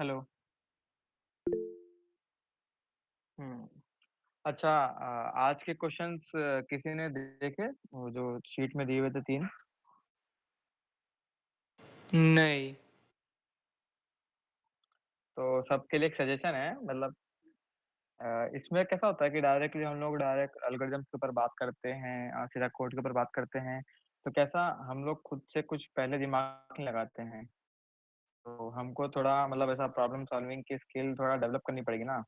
Hello. हम्म। अच्छा, आज के क्वेश्चंस किसी ने देखे, वो जो शीट में दिए हुए थे तीन? नहीं। तो सबके लिए एक सजेशन है, मतलब इसमें कैसा होता है कि डायरेक्टली हम लोग डायरेक्ट एल्गोरिथम्स के ऊपर बात करते हैं, सीधा कोड के ऊपर बात करते हैं। तो कैसा हम लोग खुद से कुछ पहले दिमाग नहीं लगाते हैं। तो हमको थोड़ा मतलब ऐसा प्रॉब्लम सॉल्विंग की स्किल थोड़ा डेवलप करनी पड़ेगी ना।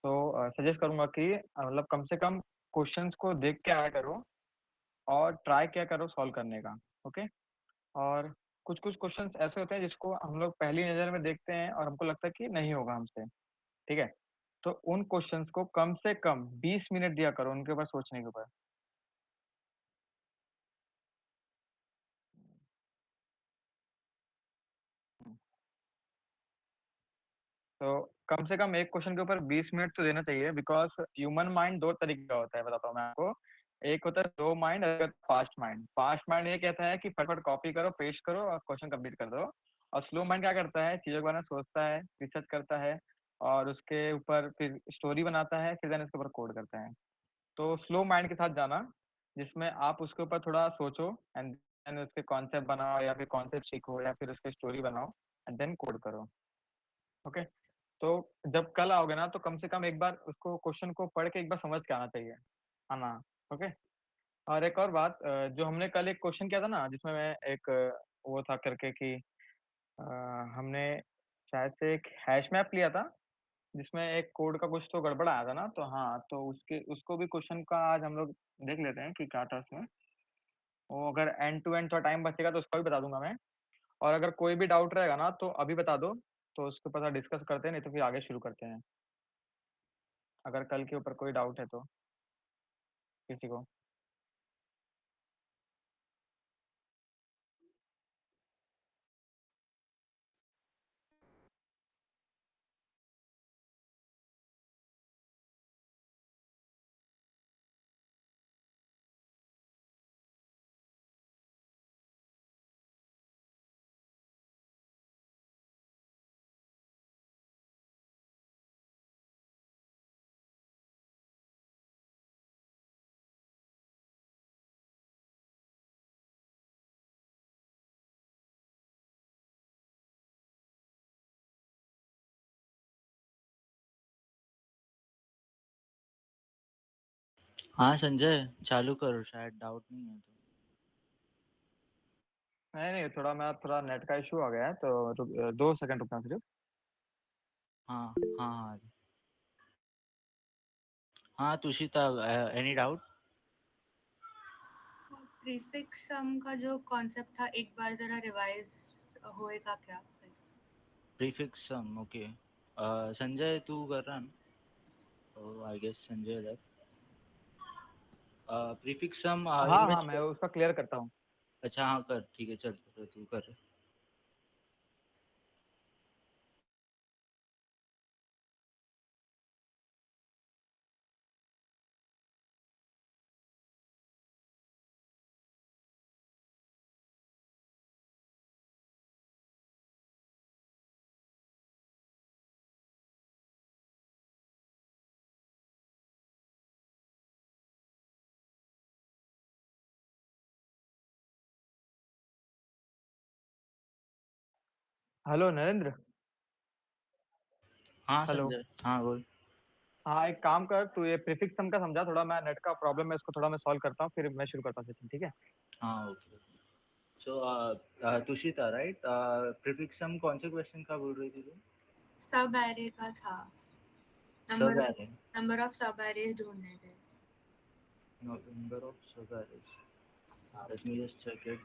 तो सजेस्ट करूंगा कि मतलब कम से कम क्वेश्चंस को देख के आया करो और ट्राई किया करो सॉल्व करने का। ओके। और कुछ कुछ क्वेश्चंस ऐसे होते हैं जिसको हम लोग पहली नजर में देखते हैं और हमको लगता है कि नहीं होगा हमसे। ठीक है। तो उन क्वेश्चंस को कम से कम 20 मिनट दिया करो उनके ऊपर सोचने के ऊपर। तो कम से कम एक क्वेश्चन के ऊपर 20 मिनट तो देना चाहिए, बिकॉज ह्यूमन माइंड दो तरीके का होता है, बताता हूँ मैं आपको। एक होता है स्लो माइंड, एक फास्ट माइंड। फास्ट माइंड ये कहता है कि फटाफट कॉपी करो, पेस्ट करो और क्वेश्चन कंप्लीट कर दो। और स्लो माइंड क्या करता है, चीजों के बारे में सोचता है, रिसर्च करता है और उसके ऊपर फिर स्टोरी बनाता है, फिर देन उसके ऊपर कोड करता है। तो स्लो माइंड के साथ जाना, जिसमें आप उसके ऊपर थोड़ा सोचो एंड देन उसके कॉन्सेप्ट बनाओ या फिर कॉन्सेप्ट सीखो या फिर उसके स्टोरी बनाओ एंड देन कोड करो। ओके। तो जब कल आओगे ना तो कम से कम एक बार उसको क्वेश्चन को पढ़ के एक बार समझ के आना चाहिए, आना। ओके। और एक और बात, जो हमने कल एक क्वेश्चन किया था ना जिसमें मैं एक वो था करके कि अ, हमने शायद से एक हैश मैप लिया था जिसमें एक कोड का कुछ तो गड़बड़ आया था ना। तो हाँ, तो उसके उसको भी क्वेश्चन का आज हम लोग देख लेते हैं कि क्या था उसमें। वो अगर एंड टू एंड थोड़ा टाइम बचेगा तो उसका भी बता दूंगा मैं। और अगर कोई भी डाउट रहेगा ना तो अभी बता दो, तो उसके ऊपर डिस्कस करते हैं, नहीं तो फिर आगे शुरू करते हैं, अगर कल के ऊपर कोई डाउट है तो किसी को। हाँ संजय, चालू करो, शायद डाउट नहीं है तो। नहीं नहीं, थोड़ा मैं थोड़ा नेट का इशू आ गया है तो 2 सेकंड रुकना सिर्फ। हाँ हाँ हाँ। हाँ तुषिता, एनी डाउट? प्रीफिक्स सम का जो कॉन्सेप्ट था एक बार जरा रिवाइज होएगा क्या? प्रीफिक्स सम, ओके। संजय तू कर रहा ना? आई गेस संजय इधर। प्रीफिक्स सम हाँ हाँ, इमेज। मैं उसका क्लियर करता हूँ। अच्छा हाँ कर, ठीक है, चल तू कर। हेलो नरेंद्र। हाँ हेलो। संजय, हाँ बोल। हाँ, एक काम कर, तू ये प्रीफिक्स सम का समझा, थोड़ा मैं नेट का प्रॉब्लम है इसको थोड़ा मैं सॉल्व करता हूँ, फिर मैं शुरू करता हूँ सेशन, ठीक है? हाँ ओके। सो तुषिता राइट, प्रीफिक्स सम कौन से क्वेश्चन का बोल रही थी तू? सब एरे का था। Sub number array. Number of sub arrays ढूंढने थे। Number of sub arrays. Let me just check it.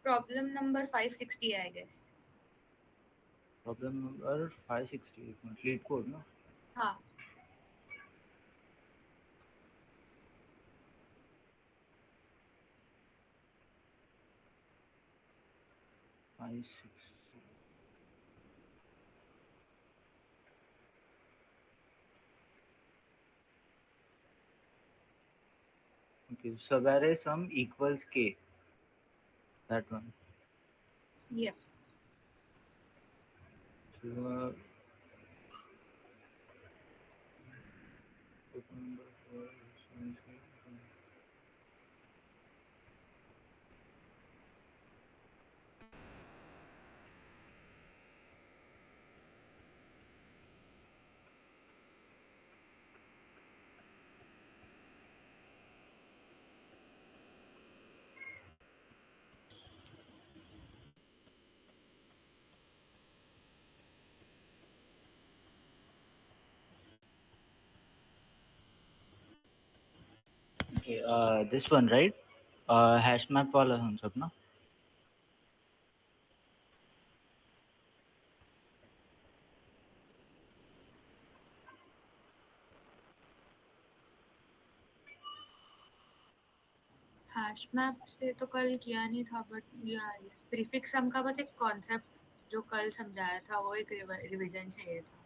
Problem number 560 है I guess. Problem number 560, complete code ना? हाँ। 560। Okay, Sagarre sum equals k. That one. ये So, number four, okay, this one, right? Hash map वाला हम सब ना. Hash map से तो कल किया नहीं था, बट या प्रीफिक्स सम का बस एक कॉन्सेप्ट जो कल समझाया था वो एक रिवीजन चाहिए था.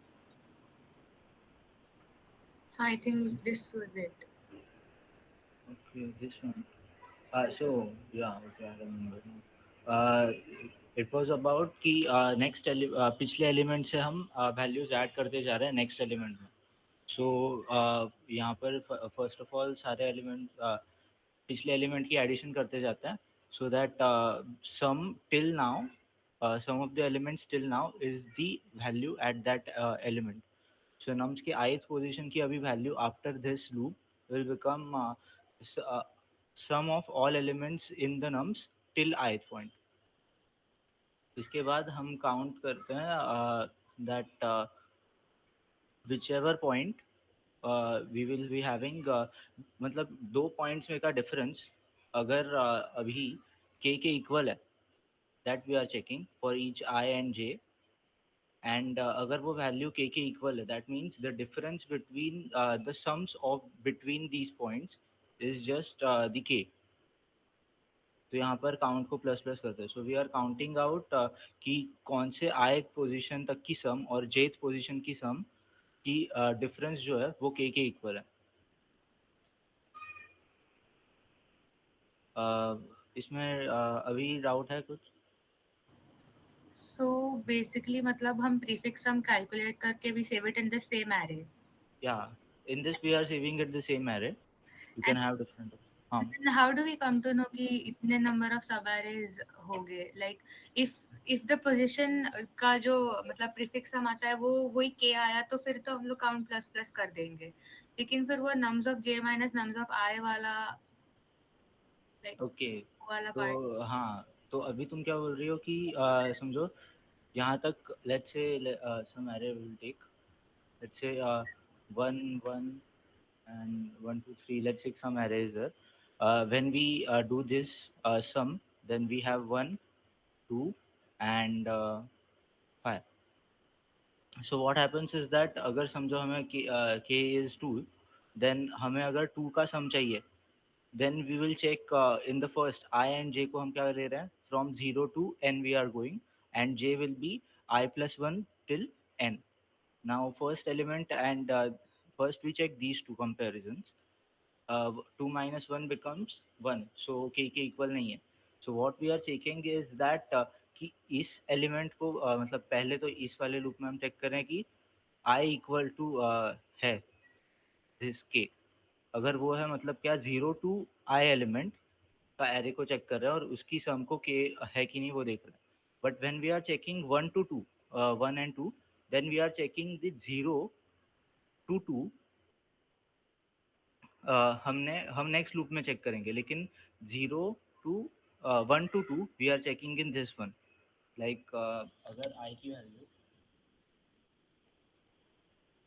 I think this was it. Okay, this one. So yeah, okay, I remember now. Uh, it was about कि next पिछले एलिमेंट से हम वैल्यूज ऐड करते जा रहे हैं नेक्स्ट एलिमेंट में. सो यहाँ पर फर्स्ट ऑफ ऑल सारे एलिमेंट पिछले एलिमेंट की एडिशन करते जाते हैं so that sum till now sum of the elements till now is the value at that element. So nums की ith पोजीशन की अभी value after this loop will become sum of all elements in the nums till ith point. इसके बाद हम count करते हैं that whichever point we will be having मतलब दो पॉइंट्स में का डिफरेंस अगर अभी k के इक्वल है that we are checking for each i and j and अगर वो वैल्यू k के इक्वल है that means the difference between the sums of between these points is just the k. तो यहाँ पर काउंट को प्लस प्लस करते हैं. So we are counting out कि कौन से i पोजीशन तक की सम और j पोजीशन की सम की डिफरेंस जो है वो k के इक्वल है. इसमें अभी डाउट है कुछ? सो बेसिकली मतलब हम प्रीफिक्स सम कैलकुलेट करके we save it in the same array. या in this we are saving it the same array. You can have different. हाँ. Then how do we come to know कि इतने number of sub arrays हो गए? Like if the position का जो मतलब prefix sum आता है वो वही k आया तो फिर तो हम लोग count plus plus कर देंगे. लेकिन फिर वो nums of j minus nums of i वाला like ओके. वाला part. तो हाँ, तो अभी तुम क्या बोल रही हो कि समझो यहाँ तक let's say sum array will take let's say 1 1 and 1 2 3, let's take some arrays there. When we do this sum, then we have 1 2 and 5. So what happens is that अगर समझो हमें k is 2, then हमें अगर 2 का sum चाहिए, then we will check in the first I and j को हम क्या ले रहे हैं from 0 to n we are going, and j will be I plus 1 till n. Now first element and first we check these two comparisons. 2 minus 1 becomes 1, so k के equal नहीं है. So what we are checking is that कि इस element को मतलब पहले तो इस वाले लूप में हम चेक करें कि i इक्वल टू है दिस k. अगर वो है मतलब क्या 0 टू i एलिमेंट का एरे को चेक कर रहे हैं और उसकी सम को k है कि नहीं वो देख रहे हैं. But when we are checking 1 to 2 1 and 2, then we are checking the 0 to 2. हम नेक्स्ट लूप में चेक करेंगे, लेकिन 0 to 1 to 2 we are checking in this one. Like अगर i की वैल्यू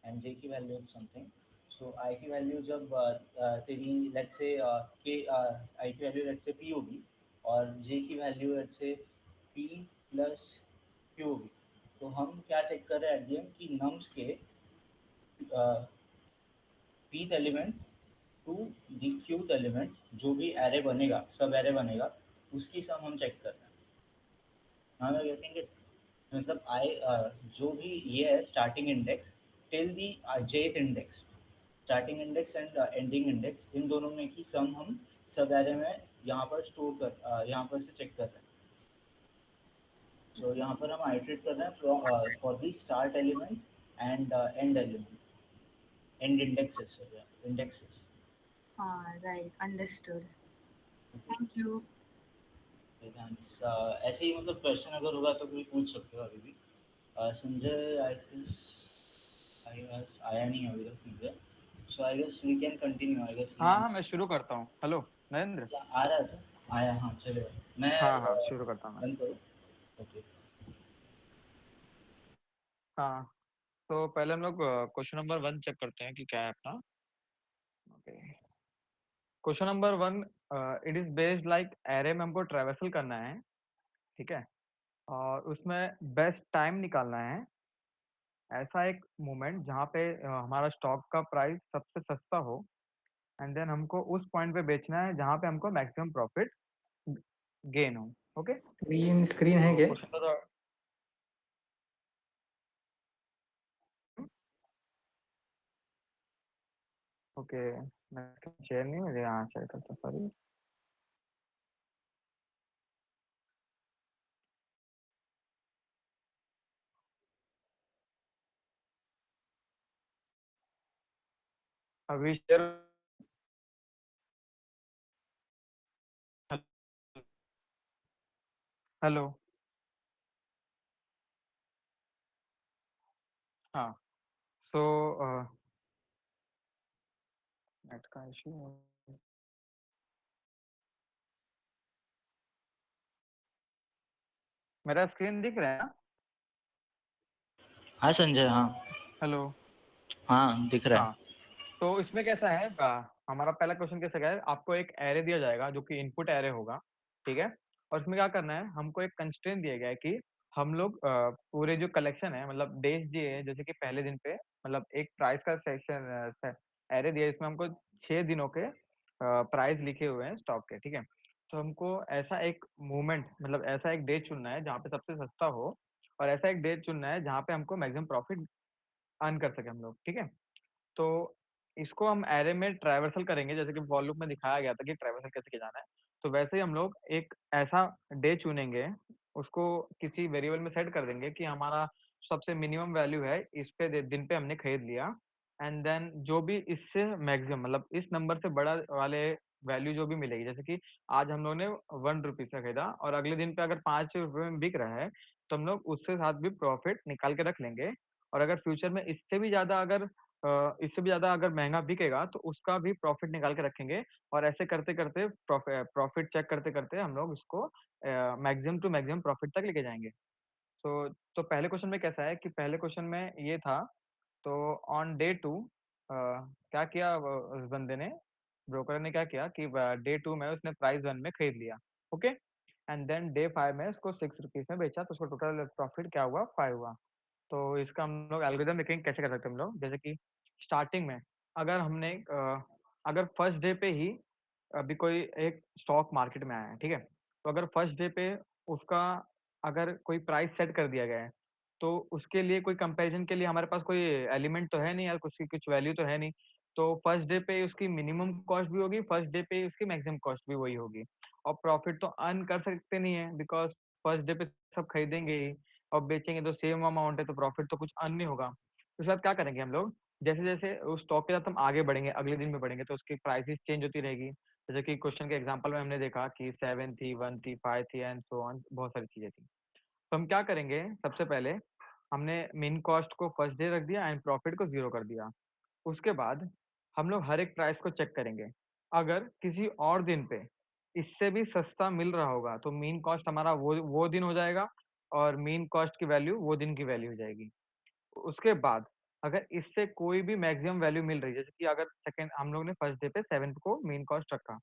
एंड j की value of something, so i की value जब तेरी लेट्स से k i की वैल्यू लेट्स से p होगी और j की value let's say p plus q होगी, तो हम क्या चेक कर रहे हैं एट द एंड कि नम्स के pth element to the qth element जो भी एरे बनेगा सब एरे बनेगा उसकी सम हम चेक कर रहे हैं. हाँ मैं गेटिंग इट. मतलब आई जो भी ये है starting index till the jth index, starting index and ending index, इन दोनों में की सम हम सब एरे में यहाँ पर स्टोर कर यहाँ पर से चेक कर रहे हैं. So यहाँ पर हम आइटरेट कर रहे हैं for the start element and and element, and indexes. right, understood. Okay, Thank you. Thanks. ऐसे ही मतलब क्वेश्चन अगर होगा तो कोई पूछ सकते हो अभी भी. संजय, आई गेस आया नहीं अभी तक मुझे. So I guess we can continue. I guess हाँ हाँ, मैं शुरू करता हूँ. हेलो नरेंद्र. आ रहा था. आया, हाँ चलेगा. मैं हाँ हाँ, शुरू करता हूँ मैं. बंद करूँ. ओके. हाँ, तो पहले हम लोग क्वेश्चन नंबर 1 चेक करते हैं कि क्या है अपना. Okay, question number 1, it is based like array में हमको ट्रैवर्सल करना है. ठीक है, और उसमें बेस्ट टाइम निकालना है. ऐसा एक मोमेंट जहाँ पे हमारा स्टॉक का प्राइस सबसे सस्ता हो, एंड देन हमको उस पॉइंट पे बेचना है जहाँ पे हमको मैक्सिमम प्रॉफिट गेन हो. ओके, स्क्रीन स्क्रीन है तो क्या? क्वेश्चन तो ओके, मैं शेयर नहीं मुझे यहाँ शेयर करता, सॉरी. अभी शेयर. हेलो. हाँ, सो नेट का इशू. मेरा स्क्रीन दिख रहा है ना? हाँ संजय, हाँ. हेलो. हाँ दिख रहा है. हाँ, तो इसमें कैसा है, हमारा पहला क्वेश्चन कैसा है, आपको एक एरे दिया जाएगा जो कि इनपुट एरे होगा. ठीक है, और इसमें क्या करना है, हमको एक कंस्ट्रेंट दिया गया है कि हम लोग पूरे जो कलेक्शन है, मतलब डेज दिए हैं, जैसे कि पहले दिन पे मतलब एक प्राइस का सेक्शन एरे दिया है, इसमें हमको 6 दिनों के प्राइस लिखे हुए हैं स्टॉक के. ठीक है, तो हमको ऐसा एक मूवमेंट, मतलब ऐसा एक डे चुनना है जहाँ पे सबसे सस्ता हो, और ऐसा एक डे चुनना है जहाँ पे हमको मैक्सिमम प्रॉफिट अर्न कर सके हम लोग. ठीक है, तो इसको हम एरे में ट्रैवर्सल करेंगे, जैसे कि वॉल्यूम में दिखाया गया था कि ट्रैवर्सल कैसे किया जाना है. तो वैसे ही हम लोग एक ऐसा डे चुनेंगे, उसको किसी वेरिएबल में सेट कर देंगे कि हमारा सबसे मिनिमम वैल्यू है इस पे दिन पे हमने खरीद लिया, एंड देन जो भी इससे मैक्सिमम, मतलब इस नंबर से बड़ा वाले वैल्यू जो भी मिलेगी, जैसे कि आज हम लोग ने 1 रुपीज का खरीदा और अगले दिन पे अगर 5 रुपये में बिक रहा है, तो हम लोग उससे साथ भी प्रॉफिट निकाल के रख लेंगे. और अगर फ्यूचर में इससे भी ज़्यादा अगर महँगा बिकेगा तो उसका भी प्रॉफ़िट निकाल के रखेंगे, और ऐसे करते-करते प्रॉफ़िट चेक करते-करते हम लोग इसको मैक्सिमम टू मैक्सिमम प्रॉफ़िट तक लेके जाएँगे. तो पहले क्वेश्चन में कैसा है कि पहले क्वेश्चन में ये था, तो ऑन डे 2 क्या किया उस बंदे ने, ब्रोकर ने क्या किया कि डे 2 में उसने प्राइस 1 में खरीद लिया. ओके, एंड देन डे 5 में उसको 6 रुपीज़ में बेचा, तो उसको टोटल प्रॉफ़िट क्या हुआ, 5 हुआ. तो इसका हम लोग एल्गोरिथम देखेंगे कैसे कर सकते हैं हम लोग, जैसे कि स्टार्टिंग में अगर हमने अगर फर्स्ट डे पे ही अभी कोई एक स्टॉक मार्केट में आया है. ठीक है, तो अगर फर्स्ट डे पे उसका अगर कोई प्राइस सेट कर दिया गया है, तो उसके लिए कोई कंपैरिजन के लिए हमारे पास कोई एलिमेंट तो है नहीं यार, कुछ वैल्यू तो है नहीं. तो फर्स्ट डे पे उसकी मिनिमम कॉस्ट भी होगी, फर्स्ट डे पे उसकी मैक्सिमम कॉस्ट भी वही होगी, और प्रॉफिट तो अर्न कर सकते नहीं है, बिकॉज फर्स्ट डे पे सब खरीदेंगे ही और बेचेंगे, तो सेम अमाउंट है, तो प्रॉफिट तो कुछ अर्न नहीं होगा. उसके बाद क्या करेंगे हम लोग, जैसे जैसे उस स्टॉक के साथ हम आगे बढ़ेंगे, अगले दिन में बढ़ेंगे, तो उसकी प्राइसेस चेंज होती रहेगी. जैसे कि क्वेश्चन के एग्जांपल में हमने देखा कि 7 थी, 1 थी, 5 थी, एंड सो ऑन, बहुत सारी चीजें थी. तो हम क्या करेंगे, सबसे पहले हमने मेन कॉस्ट को फर्स्ट डे रख दिया एंड प्रॉफिट को 0 कर दिया. उसके बाद हम लोग हर एक प्राइस को चेक करेंगे, अगर किसी और दिन पे इससे भी सस्ता मिल रहा होगा, तो मेन कॉस्ट हमारा वो दिन हो जाएगा, और मेन कॉस्ट की वैल्यू वो दिन की वैल्यू हो जाएगी. उसके बाद अगर इससे कोई भी मैक्सिमम वैल्यू मिल रही है, जैसे कि अगर सेकंड हम लोग ने फर्स्ट डे पे 7 को मेन कॉस्ट रखा.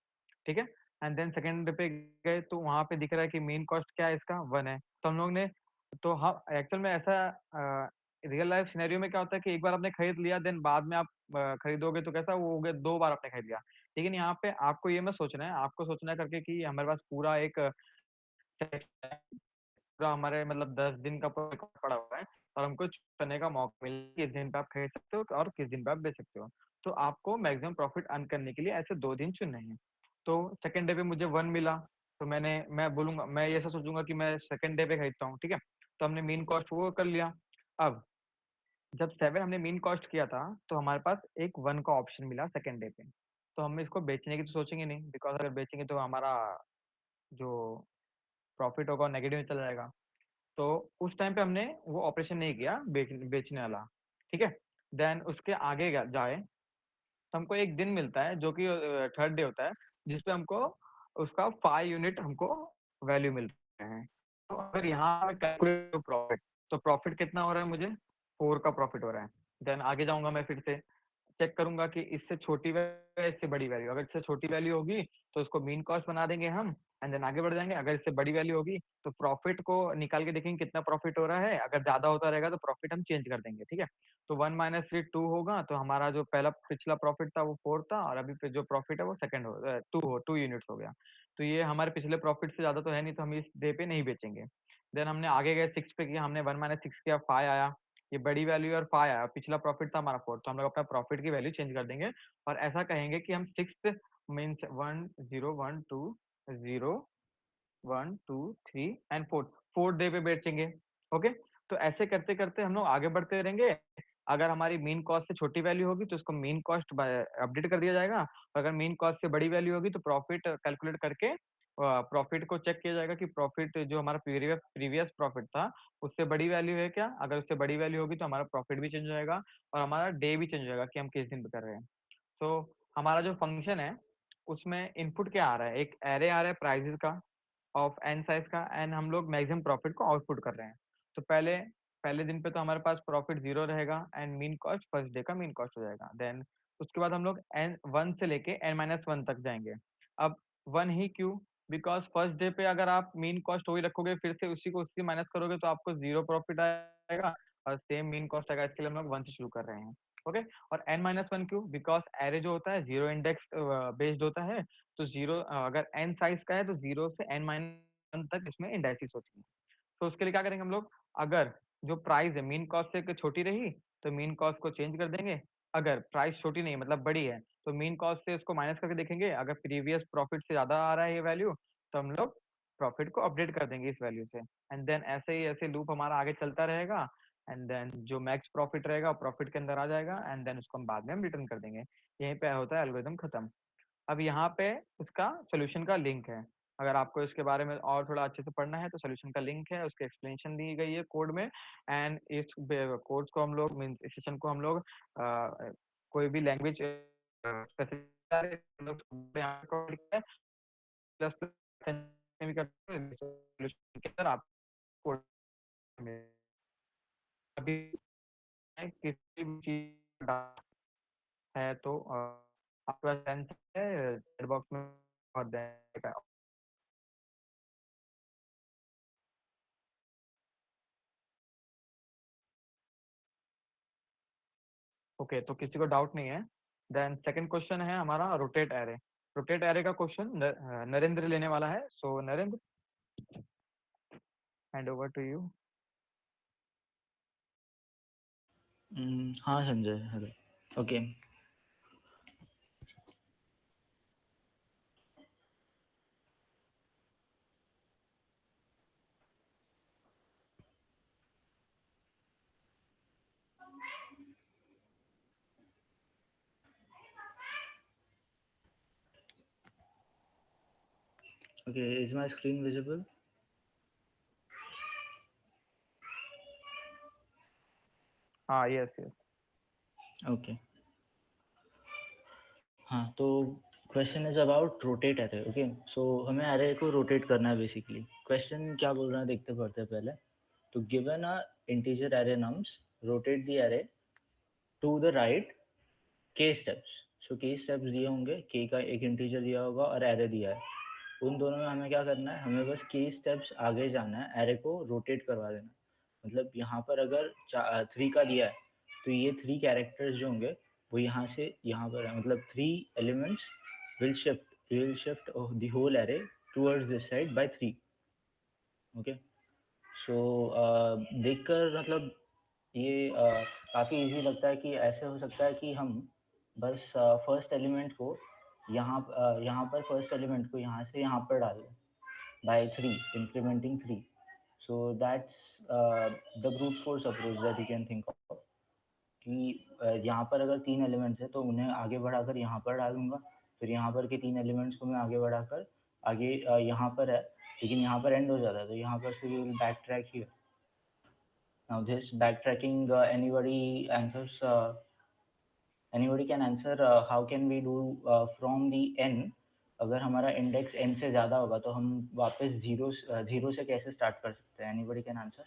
ठीक है, एंड देन सेकंड डे पे गए तो वहां पे दिख रहा है कि मेन कॉस्ट क्या है, इसका 1 है, तो हम लोग ने, तो हम एक्चुअल में ऐसा रियल लाइफ सिनेरियो में क्या होता है कि एक बार आपने खरीद लिया, देन बाद में आप खरीदोगे तो कैसा वो हो गया, 2 बार आपने खरीद लिया. लेकिन यहाँ पे आपको ये मत सोचना है, आपको सोचना है करके कि हमारे पास पूरा एक पूरा हमारे मतलब 10 दिन का पूरा रिकॉर्ड पड़ा हुआ है, और हमको चुनने का मौका मिले किस दिन पे आप खरीद सकते हो और किस दिन पे आप बेच सकते हो. तो आपको मैक्सिमम प्रॉफिट अर्न करने के लिए ऐसे 2 दिन चुनने हैं. तो सेकंड डे पे मुझे 1 मिला, तो मैं बोलूंगा, मैं ऐसा सोचूंगा कि मैं सेकंड डे पे खरीदता हूँ, ठीक है। तो हमने मीन कॉस्ट वो कर लिया। अब जब 7 हमने मीन कॉस्ट किया था, तो हमारे पास एक 1 का ऑप्शन मिला सेकंड डे पे। तो हम इसको बेचने की तो सोचेंगे नहीं, बिकॉज़ अगर बेचेंगे तो हमारा जो प्रॉफिट होगा वो नेगेटिव में चला जाएगा। तो उस टाइम पे हमने वो ऑपरेशन नहीं किया बेचने वाला, ठीक है। देन उसके आगे जाए, तो हमको एक दिन मिलता है जो कि थर्ड डे होता है, जिसपे हमको उसका 5 यूनिट हमको वैल्यू मिल रहे हैं। तो अगर यहाँ कैलकुलेट प्रॉफिट, तो प्रॉफिट कितना हो रहा है मुझे, 4 का प्रॉफिट हो रहा है। देन आगे जाऊंगा मैं, फिर से चेक करूंगा कि इससे छोटी वैल्यू है इससे बड़ी वैल्यू। अगर इससे छोटी वैल्यू होगी तो उसको मीन कॉस्ट बना देंगे हम, एंड देन आगे बढ़ जाएंगे। अगर इससे बड़ी वैल्यू होगी तो प्रॉफिट को निकाल के देखेंगे कितना प्रॉफिट हो रहा है। अगर ज्यादा होता रहेगा तो प्रॉफिट हम चेंज कर देंगे, ठीक है। तो 1 माइनस 3 2 होगा, तो हमारा जो पहला पिछला प्रॉफिट था वो 4 था, और अभी पे जो प्रॉफिट है वो सेकंड हो 2 यूनिट्स हो गया। तो ये हमारे पिछले प्रॉफिट से ज्यादा तो है नहीं, तो हम इस डे पे नहीं बेचेंगे। देन हमने आगे गए 6 पे किया, हमने 1 माइनस 6 किया, 5 आया। ये बड़ी वैल्यू और 5 आया, पिछला प्रॉफिट था हमारा 4, तो हम लोग अपना प्रॉफिट की वैल्यू चेंज कर देंगे और ऐसा कहेंगे कि हम 6 मीन्स 1 0 1 2 0 1 2 3 एंड 4 4 डे पे बेचेंगे। ओके, तो ऐसे करते करते हम लोग आगे बढ़ते रहेंगे। अगर हमारी मीन कॉस्ट से छोटी वैल्यू होगी तो उसको मीन कॉस्ट अपडेट कर दिया जाएगा। अगर मीन कॉस्ट से बड़ी वैल्यू होगी तो प्रॉफिट कैलकुलेट करके प्रॉफिट को चेक किया जाएगा कि प्रॉफिट जो हमारा प्रीवियस प्रॉफिट था उससे बड़ी वैल्यू है क्या। अगर उससे बड़ी वैल्यू होगी तो हमारा प्रॉफिट भी चेंज हो जाएगा और हमारा डे भी चेंज हो जाएगा कि हम किस दिन पे कर रहे हैं। तो हमारा जो फंक्शन है उसमें इनपुट क्या आ रहा है, एक एरे आ रहा है प्राइजेस का ऑफ एन साइज का, एंड हम लोग मैक्सिमम प्रॉफिट को आउटपुट कर रहे हैं। तो पहले पहले दिन पे तो हमारे पास प्रॉफिट 0 रहेगा and mean cost first day का मीन कॉस्ट हो जाएगा। देन उसके बाद हम लोग एन 1 से लेके एन माइनस 1 तक जाएंगे। अब 1 ही क्यों, बिकॉज फर्स्ट डे पे अगर आप मीन कॉस्ट वही रखोगे फिर से उसी को उससे माइनस करोगे तो आपको 0 प्रॉफिट आएगा और सेम मीन कॉस्ट आएगा। इसके लिए हम लोग 1 से शुरू कर रहे हैं। ओके, और एन माइनस 1 क्यों, बिकॉज एरे जो होता है 0 इंडेक्स बेस्ड होता है। तो 0 अगर एन साइज का है तो 0 से एन माइनस 1 तक इसमें इंडाइसिस होती है। तो उसके लिए क्या करेंगे हम लोग, अगर जो प्राइस है मीन कॉस्ट से छोटी रही तो मीन कॉस्ट को चेंज कर देंगे। अगर प्राइस छोटी नहीं मतलब बड़ी है तो मीन कॉस्ट से उसको माइनस करके देखेंगे। अगर प्रीवियस प्रॉफिट से ज्यादा आ रहा है ये वैल्यू तो हम लोग प्रॉफिट को अपडेट कर देंगे इस वैल्यू से। एंड देन ऐसे ही ऐसे लूप हमारा आगे चलता रहेगा। एंड देन जो मैक्स प्रॉफिट रहेगा प्रॉफिट के अंदर आ जाएगा एंड देन उसको हम बाद में हम रिटर्न कर देंगे। यहीं पे होता है एल्गोरिथम खत्म। अब यहाँ पे उसका सॉल्यूशन का लिंक है। अगर आपको इसके बारे में और थोड़ा अच्छे से पढ़ना है तो सॉल्यूशन का लिंक है, उसकी एक्सप्लेनेशन दी गई है कोड में। एंड इस कोर्स को हम लोग मीन इस सेशन को हम लोग कोई भी लैंग्वेज प्लस भी करते हैं solution के अंदर आप कोड में अभी किसी भी चीज है तो आपका सेंस है चैट बॉक्स में और देगा। ओके, तो किसी को डाउट नहीं है। देन सेकंड क्वेश्चन है हमारा रोटेट एरे। रोटेट एरे का क्वेश्चन नरेंद्र लेने वाला है। So Narendra, hand over to you. हाँ Sanjay, hello. Okay, okay, is my screen visible? हाँ, यस यस। ओके, हाँ, तो question is about rotate array. Okay, so हमें एरे को रोटेट करना है बेसिकली। क्वेश्चन क्या बोल रहा है देखते पढ़ते हैं पहले। तो given a integer array nums, rotate the array to the right k steps. So k steps दिए होंगे, के का एक इंटीजर दिया होगा और एरे दिया है। उन दोनों में हमें क्या करना है, हमें बस के स्टेप्स आगे जाना है, एरे को रोटेट करवा देना। मतलब यहाँ पर अगर 3 का दिया है तो ये 3 कैरेक्टर्स जो होंगे वो यहाँ से यहाँ पर है। मतलब 3 elements will shift the whole array towards this side by 3. Okay, सो देखकर मतलब ये काफ़ी इजी लगता है कि ऐसे हो सकता है कि हम बस फर्स्ट एलिमेंट को यहाँ पर फर्स्ट एलिमेंट को यहाँ से यहाँ पर डाल दें। by 3, incrementing 3. So that's the brute force approach that you can think of. कि यहाँ पर अगर 3 एलिमेंट्स है तो उन्हें आगे बढ़ाकर यहाँ पर डालूंगा, फिर यहाँ पर के 3 एलिमेंट्स को मैं आगे बढ़ाकर आगे यहाँ पर है लेकिन यहाँ पर एंड हो जाता है, तो यहाँ पर से will back track here. Now this backtracking, anybody can answer how can we do from the n. अगर हमारा इंडेक्स n से ज़्यादा होगा तो हम वापस जीरो से कैसे स्टार्ट कर सकते हैं? Anybody can answer?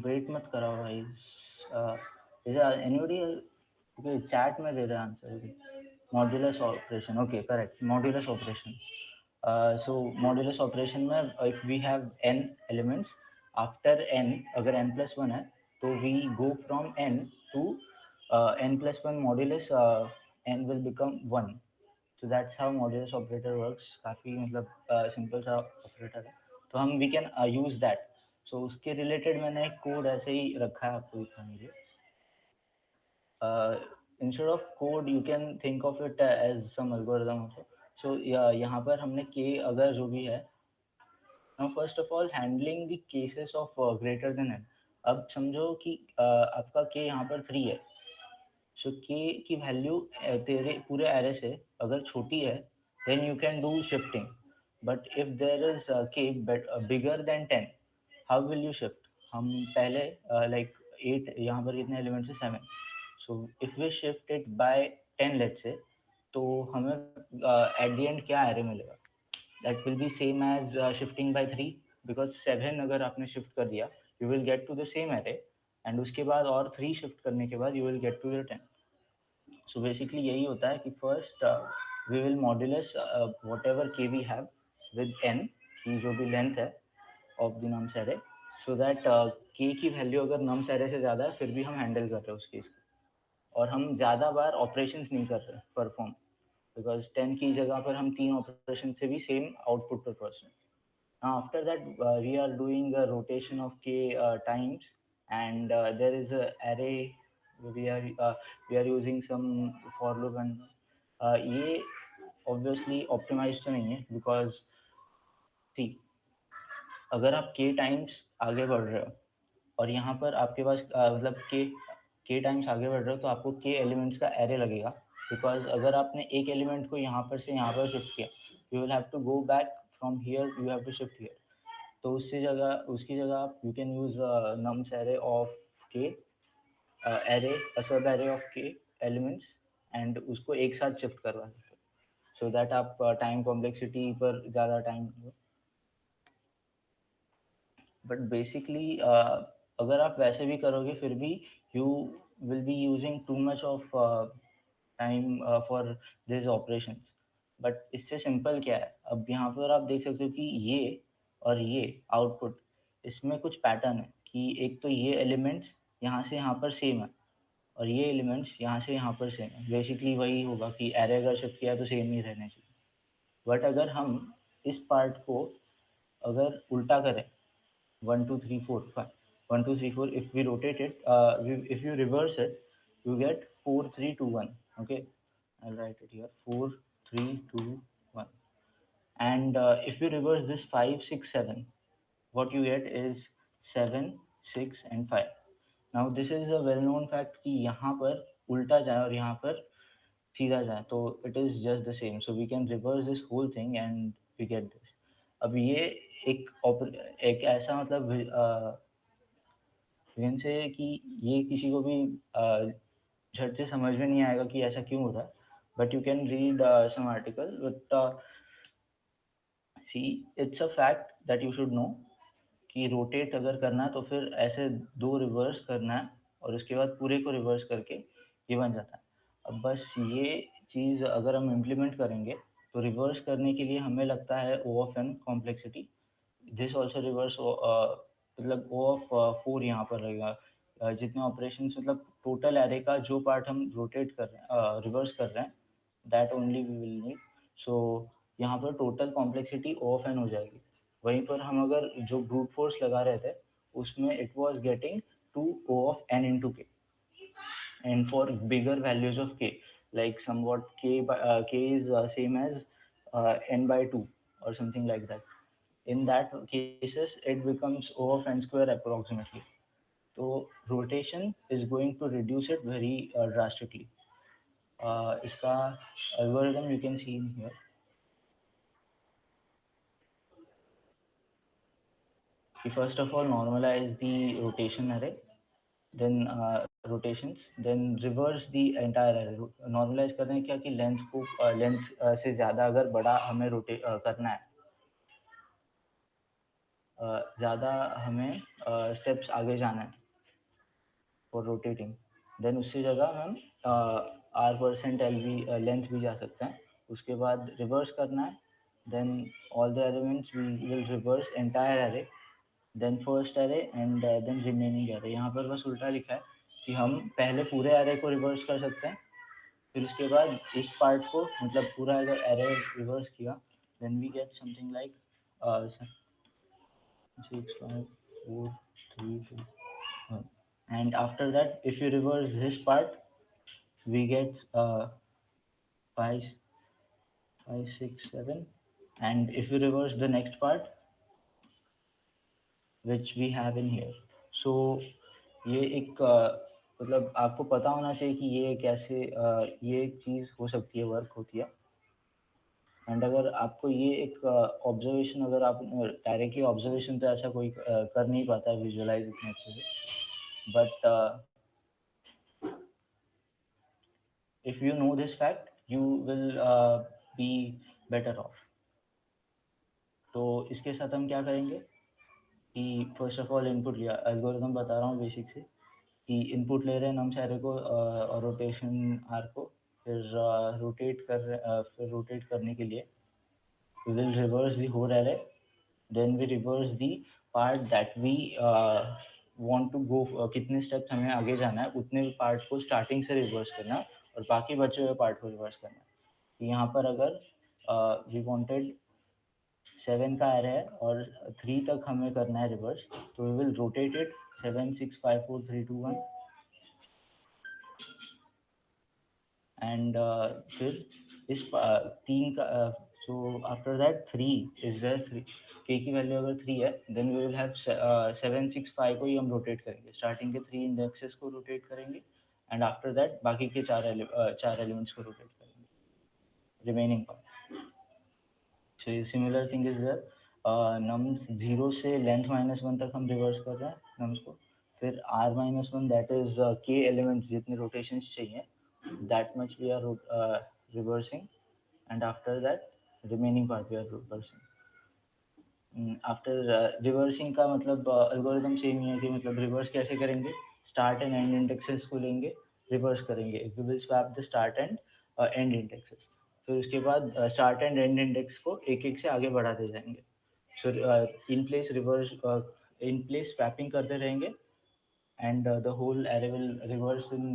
वेट मत कराओ भाई. Is anybody? ओके, चैट में दे रहा answer. Modulus operation, okay correct, modulus operation. So modulus operation में if we have n elements, after n अगर n+1 है तो we go from n to n+1 modulus n will become 1. So that's how modulus operator works. काफ़ी मतलब simple सा operator है, तो हम वी कैन यूज़ दैट. सो उसके रिलेटेड मैंने एक कोड ऐसे ही रखा है आपको दिखाने के लिए. Instead of code you can think of it as some algorithm also. So यहाँ पर हमने k अगर जो भी है, now first of all handling the cases of greater than n. अब समझो कि आपका k यहाँ पर 3 है. सो k की वैल्यू तेरे पूरे एरे से अगर छोटी है then you can do shifting. But if there is k bigger than 10, how will you shift? हम पहले लाइक 8, यहाँ पर कितने एलिमेंट्स है? 7. So if we shift it by 10 let's say, तो हमें एट द एंड क्या एरे मिलेगा? That will be same as shifting by 3, because 7 अगर आपने शिफ्ट कर दिया you will get to the same array, and उसके बाद और 3 शिफ्ट करने के बाद you will get to the 10. So basically यही होता है कि first we will modulus what ever के वी हैव विद n की जो भी लेंथ है of the nums array, so that k की वैल्यू अगर नम्स एरे से ज़्यादा है फिर भी हम हैंडल कर रहे हैं उस केस को, और हम ज़्यादा बार ऑपरेशंस नहीं कर रहे परफॉर्म, बिकॉज 10 की जगह पर हम 3 ऑपरेशन से भी सेम आउटपुट पर पहुँच रहे हैं. Now after that we are doing a rotation of k times, and there is a array. we are uh, we are using some for loop, and ये obviously optimized तो नहीं है, because see अगर आप k टाइम्स आगे बढ़ रहे हो और यहाँ पर आपके पास मतलब k टाइम्स आगे बढ़ रहे हो तो आपको k एलिमेंट्स का एरे लगेगा, बिकॉज अगर आपने एक एलिमेंट को यहाँ पर से यहाँ पर शिफ्ट किया you will have to go back from here, you have to shift here. तो उसकी जगह आप you can use nums array of k, array sub array of k elements, and उसको एक साथ शिफ्ट करवा सकते हो, सो दैट आप टाइम कॉम्प्लेक्सिटी पर ज़्यादा टाइम. बट बेसिकली अगर आप वैसे भी करोगे फिर भी you will be using too much of time for this operations. But इससे सिंपल क्या है, अब यहाँ पर आप देख सकते हो कि ये और ये आउटपुट, इसमें कुछ पैटर्न है कि एक तो ये एलिमेंट्स यहाँ से यहाँ पर सेम है और ये एलिमेंट्स यहाँ से यहाँ पर सेम है. बेसिकली वही होगा कि एरे अगर शिफ्ट किया तो सेम ही रहने चाहिए. बट अगर हम इस पार्ट को अगर उल्टा करें 1 2 3 4 5 1 2 3 4, if we rotate it, if you reverse it you get 4 3 2 1. Okay, I'll write it here, 4 3 2 1. And if you reverse this 5 6 7, what you get is 7 6 and 5. Now this is a well known fact कि यहाँ पर उल्टा जाए और यहाँ पर सीधा जाए तो it is just the same, so we can reverse this whole thing and we get this. अब ये एक ऐसा मतलब विन से कि ये किसी को भी झट से समझ में नहीं आएगा कि ऐसा क्यों होता है, but you can read some article. But see it's a fact that you should know कि रोटेट अगर करना है तो फिर ऐसे 2 रिवर्स करना है और उसके बाद पूरे को रिवर्स करके ये बन जाता है. अब बस ये चीज़ अगर हम इम्प्लीमेंट करेंगे तो रिवर्स करने के लिए हमें लगता है O of n complexity. This also reverse मतलब O of 4 यहाँ पर रहेगा. जितने ऑपरेशंस मतलब टोटल एरे का जो पार्ट हम रोटेट कर रहे हैं रिवर्स कर रहे हैं that only we will need. So यहाँ पर total complexity O of n हो जाएगी. वहीं पर हम अगर जो ब्रूट फोर्स लगा रहे थे उसमें it was getting to O of n into k, and for bigger values of k, like somewhat k is same as n by 2 or something like that. In that cases it becomes O of n square approximately. So rotation is going to reduce it very drastically. Iska algorithm you can see in here. We first of all normalize the rotation array, then rotations, then reverse the entire array. Normalize करने क्या कि length को length से ज़्यादा अगर बड़ा हमें rotate करना है, ज़्यादा हमें स्टेप्स आगे जाना है फॉर रोटेटिंग, देन उससे जगह हम r% लेंथ भी जा सकते हैं. उसके बाद रिवर्स करना है, then all the elements we will reverse entire array, then first array and then remaining array. यहाँ पर बस उल्टा लिखा है कि हम पहले पूरे अरे को रिवर्स कर सकते हैं, फिर उसके बाद इस पार्ट को मतलब पूरा अगर अरे रिवर्स किया, then we get something like 6 5 4 3 2 1. And after that, if you reverse this part, we get 5 6 7. And if you reverse the next part, which we have in here, so ये एक मतलब आपको पता होना चाहिए कि ये कैसे ये एक चीज़ हो सकती है, वर्क होती है. एंड अगर आपको ये एक ऑब्जर्वेशन, अगर आप डायरेक्टली ऑब्जर्वेशन तो ऐसा कोई कर नहीं पाता विजुअलाइज इतने अच्छे से, but if you know this fact, you will be better off. तो इसके साथ हम क्या करेंगे कि फर्स्ट ऑफ ऑल इनपुट लिया, एल्गोरिथम बता रहा हूँ बेसिक से, कि इनपुट ले रहे हैं नम्स एरे को और रोटेशन आर को, फिर रोटेट करने के लिए we will reverse the whole array, then we reverse the part that we want to go, कितने स्टेप्स हमें आगे जाना है उतने पार्ट को स्टार्टिंग से रिवर्स करना है और बाकी बचे हुए पार्ट को रिवर्स करना है. यहाँ पर अगर वी वांटेड 7 का एरे है और 3 तक हमें करना है रिवर्स, तो we will rotate it 7 6 5 4 3 2 1, and फिर इस 3 का so after that 3 is where 3 k की वैल्यू अगर 3 है, then we will have 7 6 5 को ही हम रोटेट करेंगे, स्टार्टिंग के 3 इंडेक्सेस को रोटेट करेंगे, एंड आफ्टर दैट बाकी के चार एलिमेंट्स को रोटेट करेंगे, remaining part. So similar thing is there. Nums 0 से लेंथ -1 तक हम रिवर्स कर रहे हैं नम्स को, फिर r-1 that is k elements जितने रोटेशंस चाहिए, that much we are reversing, and after that remaining part we are reversing. After reversing का मतलब एल्गोरिथम सेम ही है कि मतलब रिवर्स कैसे करेंगे, स्टार्ट एंड एंड इंडेक्सेस को लेंगे, रिवर्स करेंगे, we will swap the start and end indexes, फिर उसके बाद स्टार्ट एंड एंड इंडेक्स को एक एक से आगे बढ़ाते जाएंगे. So in place reverse in place swapping करते रहेंगे, and the whole array will reverse in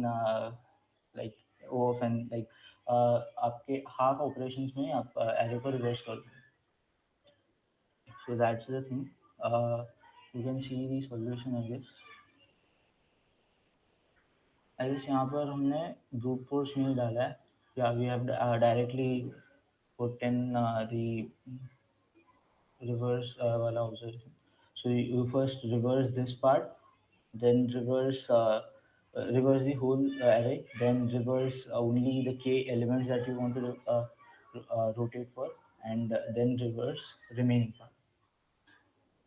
like O of n, like आपके हाफ ऑपरेशंस में आप array को रिवर्स कर दो. So that's the thing. You can see the solution, I guess. I guess यहाँ पर हमने brute force नहीं डाला है, yeah, we have directly put in the reverse वाला observation. So you first reverse this part, then reverse the whole array, then reverse only the k elements that you want to rotate for, and then reverse remaining part.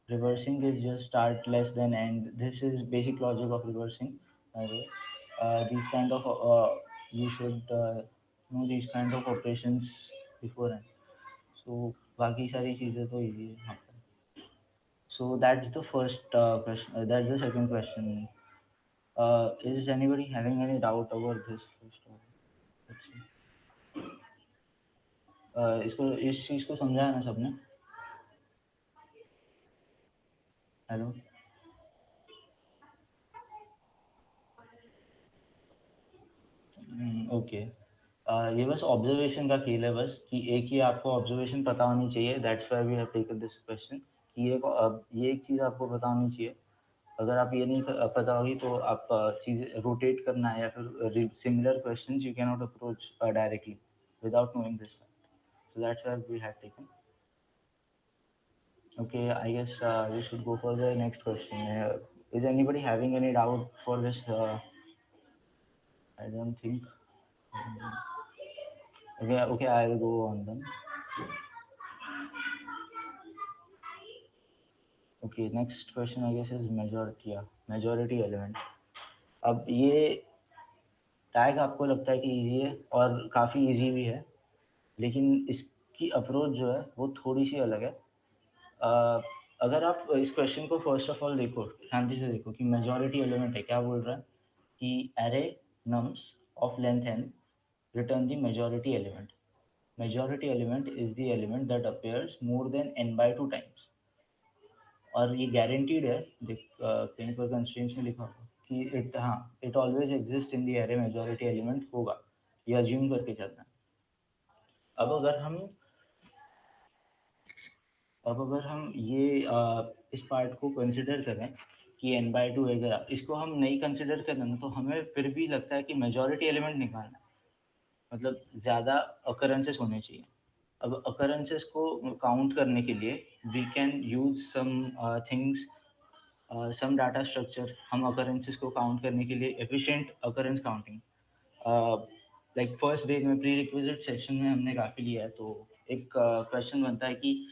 Reversing is just start less than end. This is basic logic of reversing, by the way. These kind of you should know these kind of operations beforehand. So बाकी सारी चीजें तो easy है यहाँ पर. So that's the first question. That's the second question. Is anybody having any doubt over this first? Let's see. इसको इस चीज को समझा ना सबने? हेलो. ओके. ये बस ऑब्जर्वेशन का खेल है, बस कि एक ही आपको ऑब्जर्वेशन पता होनी चाहिए. That's why we have taken this question कि ये एक चीज़ आपको पता होनी चाहिए अगर आप ये नहीं पता होगी तो आप चीज़ रोटेट करना है या फिर similar questions you can not approach directly without knowing this fact. So that's why we have taken. Okay, I guess we should go for the next question. Is anybody having any doubt for this? I don't think. Okay, I will go on then. Okay, next question I guess is majority. Yeah, majority element. अब ये tag आपको लगता है कि easy है और काफ़ी easy भी है, लेकिन इसकी अप्रोच जो है वो थोड़ी सी अलग है। अगर आप इस क्वेश्चन को फर्स्ट ऑफ ऑल देखो, शांति से देखो कि मेजॉरिटी एलिमेंट है, क्या बोल रहा है कि array nums of length n return the majority element. Majority element is the element that appears more than n by 2 times. और ये गारंटीड है, कहीं पर कंस्ट्रेंट्स में लिखा होगा कि it always exist in the array majority element होगा, ये अज्यूम करके चलना है। अब अगर हम ये इस पार्ट को कंसिडर करें कि n by 2 वगैरह, इसको हम नहीं कंसिडर करें ना, तो हमें फिर भी लगता है कि मेजॉरिटी एलिमेंट निकालना है, मतलब ज़्यादा अकरेंसेस होने चाहिए। अब अकरेंसेस को काउंट करने के लिए we can use some things, some data structure. हम अकरेंसेस को काउंट करने के लिए efficient occurrence counting, like first day में प्री रिक्विजिट सेक्शन में हमने काफ़ी लिया है, तो एक क्वेश्चन बनता है कि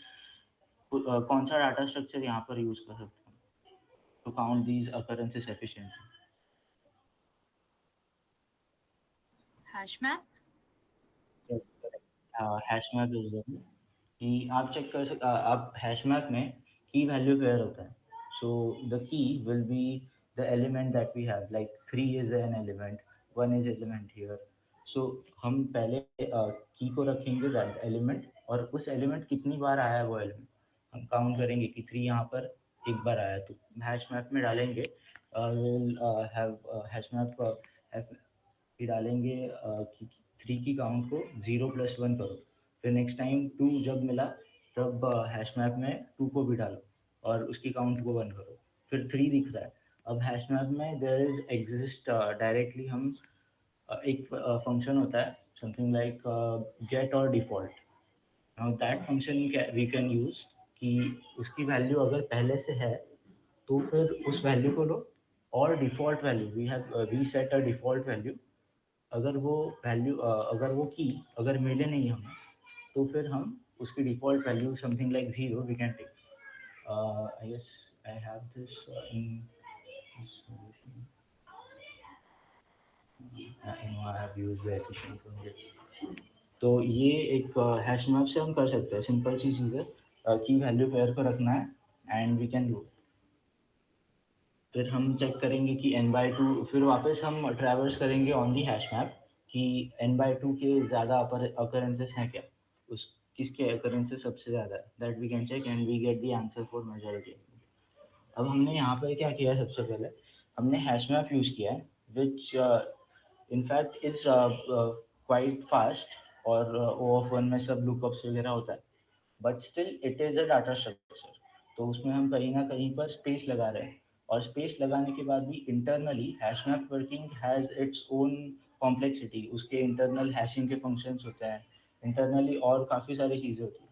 कौन सा डाटा स्ट्रक्चर यहाँ पर यूज कर सकते हैं to count these occurrences efficiently. Hash map. Hash map कि आप चेक कर सकते, आप हैश मैप में की वैल्यू पेयर होता है। So the key will be the element that we have, like 3 is an element, 1 is element here. So हम पहले की को रखेंगे दैट एलिमेंट, और उस एलिमेंट कितनी बार आया है वो एलिमेंट हम काउंट करेंगे कि 3 यहाँ पर एक बार आया, तो हैश मैप में डालेंगे, विल हैव हैश मैप डालेंगे कि 3 की काउंट को 0 + 1 करो, फिर नेक्स्ट टाइम 2 जब मिला तब हैश मैप में 2 को भी डालो और उसकी काउंट को 1 करो, फिर 3 दिख रहा है। अब हैश मैप में देयर इज एग्जिस्ट डायरेक्टली हम एक फंक्शन होता है something like get or default. Now that function we can use कि उसकी वैल्यू अगर पहले से है तो फिर उस वैल्यू को लो, और default value we set a default value. अगर वो वैल्यू अगर वो की अगर मिले नहीं हमें, तो फिर हम उसकी default value something like 0 we can take. I guess I have this in solution. I have used the efficient function. तो ये एक हैश मैप से हम कर सकते हैं, सिंपल सी चीज़ है की वैल्यू पेयर को रखना है एंड वी कैन डू। फिर हम चेक करेंगे कि n/2, फिर वापस हम ट्रैवर्स करेंगे ऑन दी हैश मैप कि n/2 के ज़्यादा अकरेंसेस हैं क्या, उस किसके अकरेंसेस सबसे ज़्यादा है, that we can check and we get the answer for majority. अब हमने यहाँ पर क्या किया है, सबसे पहले हमने हैश मैप यूज़ किया है विच इनफैक्ट इज क्वाइट फास्ट, और O(1) में सब लुकअप्स वगैरह होता है, but still it is a data structure. तो उसमें हम कहीं ना कहीं पर स्पेस लगा रहे हैं, और स्पेस लगाने के बाद भी internally hash map working has its own complexity. उसके इंटरनल हैशिंग के फंक्शंस होते हैं इंटरनली, और काफ़ी सारी चीज़ें होती हैं।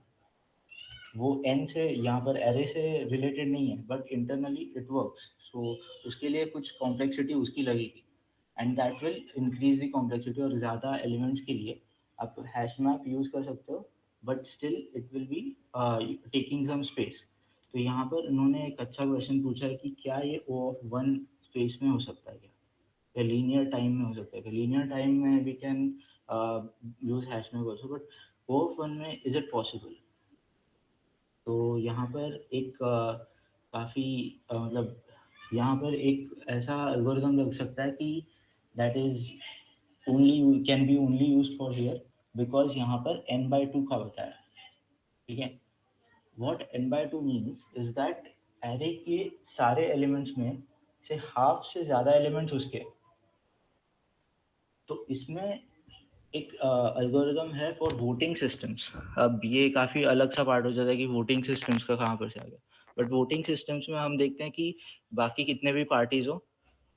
वो n से यहाँ पर एरे से रिलेटेड नहीं है, बट इंटरनली इट वर्क्स। सो उसके लिए कुछ कॉम्प्लेक्सिटी उसकी लगेगी, and that will increase the complexity. और ज़्यादा एलिमेंट्स के लिए आप हैश मैप यूज़ कर सकते हो, but still it will be taking some space. तो यहाँ पर उन्होंने एक अच्छा क्वेश्चन पूछा है कि क्या ये O(1) स्पेस में हो सकता है क्या, या लीनियर टाइम में हो सकता है क्या। लीनियर टाइम में we can use hash map also, but O(1) में इज इट पॉसिबल। तो यहाँ पर एक काफ़ी मतलब यहाँ पर एक ऐसा एल्गोरिदम लग सकता है कि that is only can be only used for here, because यहाँ पर n/2 का बताया है, ठीक है। What n/2 means is that array के सारे एलिमेंट्स में से हाफ से ज़्यादा एलिमेंट्स उसके। तो इसमें एक एल्गोरिदम है फॉर वोटिंग सिस्टम्स। अब ये काफ़ी अलग सा पार्ट हो जाता है कि वोटिंग सिस्टम्स का कहाँ पर से आ गया। बट वोटिंग सिस्टम्स में हम देखते हैं कि बाकी कितने भी पार्टीज हो,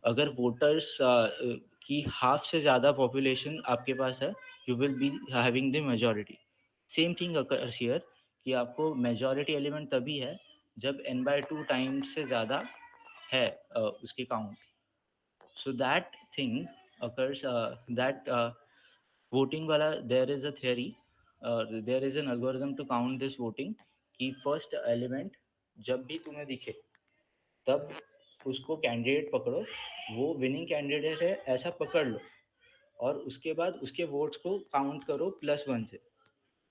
अगर वोटर्स की हाफ से ज़्यादा पॉपुलेशन आपके पास है, you will be having the majority. Same thing occurs here कि आपको मेजॉरिटी एलिमेंट तभी है जब n/2 टाइम्स से ज़्यादा है उसकी count. So that thing occurs that voting वाला, there is a theory, there is an algorithm to count this voting कि फर्स्ट एलिमेंट जब भी तुम्हें दिखे तब उसको कैंडिडेट पकड़ो, वो विनिंग कैंडिडेट है ऐसा पकड़ लो, और उसके बाद उसके वोट्स को काउंट करो +1 से,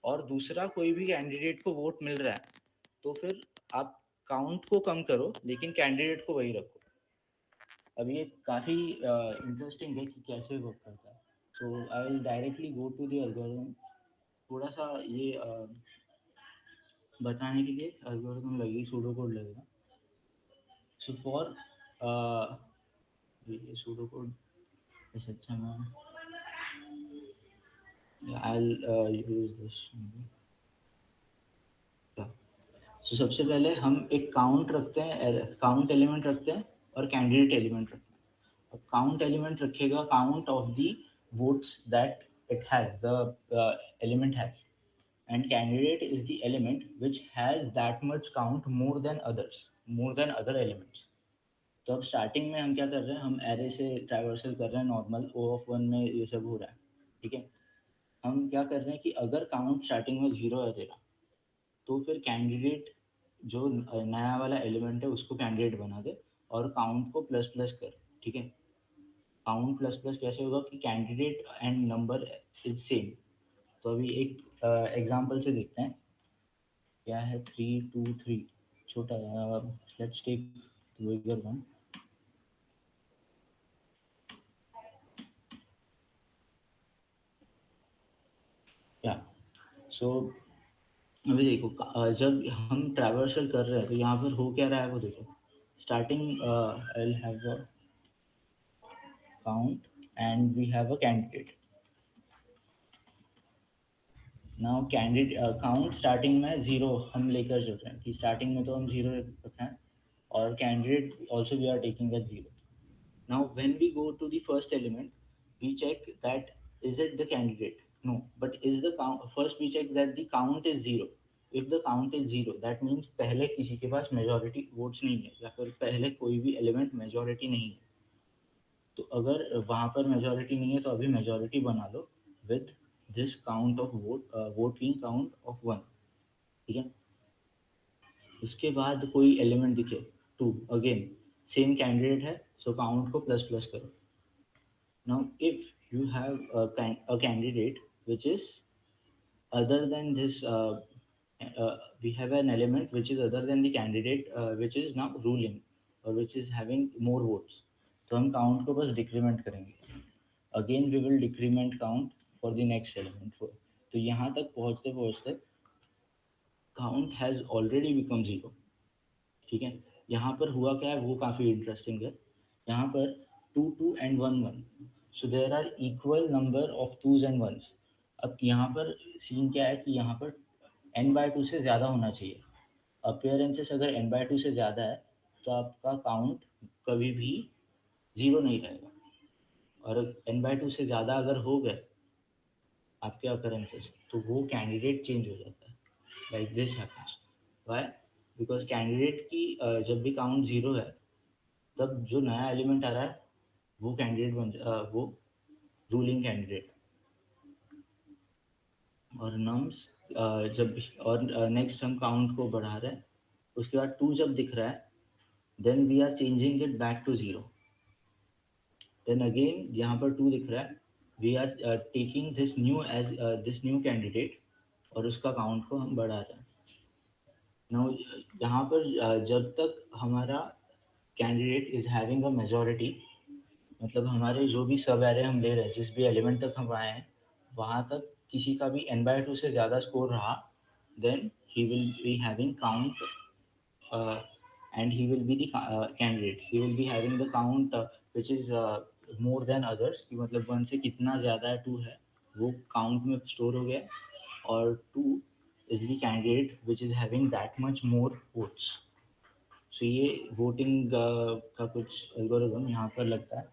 और दूसरा कोई भी कैंडिडेट को वोट मिल रहा है तो फिर आप काउंट को कम करो लेकिन कैंडिडेट को वही रखो। अब ये काफ़ी इंटरेस्टिंग है कि कैसे वर्क करता है। So I will directly go to the algorithm. थोड़ा सा ये बताने के लिए एल्गोरिथम लगेगी, सूडो कोड लगेगा। सो फॉर ये सूडो कोड इस अच्छा मैं I'll use this. तो सबसे पहले हम एक काउंट रखते हैं, काउंट एलिमेंट रखते हैं और कैंडिडेट एलिमेंट रखते हैं। अब काउंट एलिमेंट रखेगा count of the votes that it has, the element has, and candidate is the element which has that much count more than others, more than other elements. तो अब starting में हम क्या कर रहे हैं, हम एरे से ट्रैवर्सल कर रहे हैं, नॉर्मल O(1) में ये सब हो रहा है, ठीक है। हम क्या कर रहे हैं कि अगर काउंट स्टार्टिंग में 0 है तेरा, तो फिर कैंडिडेट जो नया वाला एलिमेंट है उसको कैंडिडेट बना दे और काउंट को प्लस प्लस कर, ठीक है। काउंट प्लस प्लस कैसे होगा कि candidate and number is same. तो अभी एक एग्जांपल से देखते हैं क्या है। 3 2 3 छोटा, लेट्स टेक बिगर वन। या सो अभी देखो जब हम ट्रैवर्सल कर रहे हैं तो यहाँ पर हो क्या रहा है वो देखो। Starting I have a count and we have a candidate. Now candidate count starting में 0 हम लेकर चल रहे हैं कि स्टार्टिंग में तो हम 0 रखते हैं, और candidate also we are taking at 0। Now, when we go to the first element, we check that is it the candidate? No, but is the count? First, we check that the count is 0. If the count is 0, that means पहले किसी के पास majority votes नहीं है, या फिर पहले कोई भी element majority नहीं है। तो अगर वहाँ पर majority नहीं है तो अभी majority बना लो with this count of voting count of 1, ठीक है। उसके बाद कोई एलिमेंट दिखे 2, अगेन सेम कैंडिडेट है, सो काउंट को प्लस प्लस करो। Now, if you have a candidate which is other than this, we have an element which is other than the candidate, which is now ruling or which is having more votes, तो हम count को बस decrement करेंगे। Again, we will decrement count for the next element. तो यहाँ तक पहुँचते पहुँचते count has already become 0, ठीक है। यहाँ पर हुआ क्या है वो काफ़ी इंटरेस्टिंग है। यहाँ पर 2 2 and 1 1, so there are equal number of 2s and 1s। अब यहाँ पर सीन क्या है कि यहाँ पर n/2 से ज़्यादा होना चाहिए। अपियरेंसेस अगर n/2 से ज़्यादा है तो आपका काउंट कभी भी 0 नहीं रहेगा, और n/2 से ज़्यादा अगर हो गए आपके अपियरेंसेस तो वो कैंडिडेट चेंज हो जाता है। Like this happens. Why? Because candidate की जब भी काउंट 0 है तब जो नया एलिमेंट आ रहा है वो कैंडिडेट वो रूलिंग कैंडिडेट। और नम्स जब और नेक्स्ट हम काउंट को बढ़ा रहे हैं, उसके बाद 2 जब दिख रहा है then we are changing it back to 0। Then again यहाँ पर 2 दिख रहा है, we are taking this new candidate और उसका काउंट को हम बढ़ा रहे हैं। नाउ यहाँ पर जब तक हमारा candidate is having a majority, मतलब हमारे जो भी सब एरे हम ले रहे हैं, जिस भी एलिमेंट तक हम आए हैं वहाँ तक किसी का भी n/2 से ज़्यादा स्कोर रहा, then he will be having count and he will be the candidate. He will be having the count which is more than others, कि मतलब 1 से कितना ज़्यादा है 2 है वो काउंट में स्टोर हो गया, और 2 is the candidate which is having that much more votes. So ये वोटिंग का कुछ एल्गोरिदम यहाँ पर लगता है,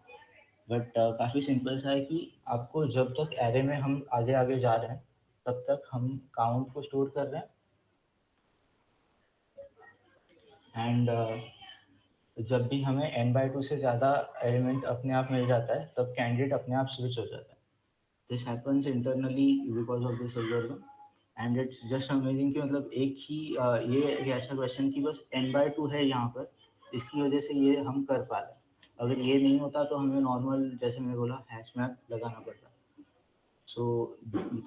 बट काफ़ी सिंपल सा है कि आपको जब तक एरे में हम आगे आगे जा रहे हैं तब तक हम काउंट को स्टोर कर रहे हैं, एंड जब भी हमें n/2 से ज़्यादा एलिमेंट अपने आप मिल जाता है तब कैंडिडेट अपने आप स्विच हो जाता है। This happens internally because of this algorithm, and it's just amazing कि मतलब एक ही ये एक ऐसा क्वेश्चन कि बस n/2 है यहाँ पर, इसकी वजह से ये हम कर पा रहे हैं। अगर ये नहीं होता तो हमें नॉर्मल, जैसे मैंने बोला, हैश मैप लगाना पड़ता। सो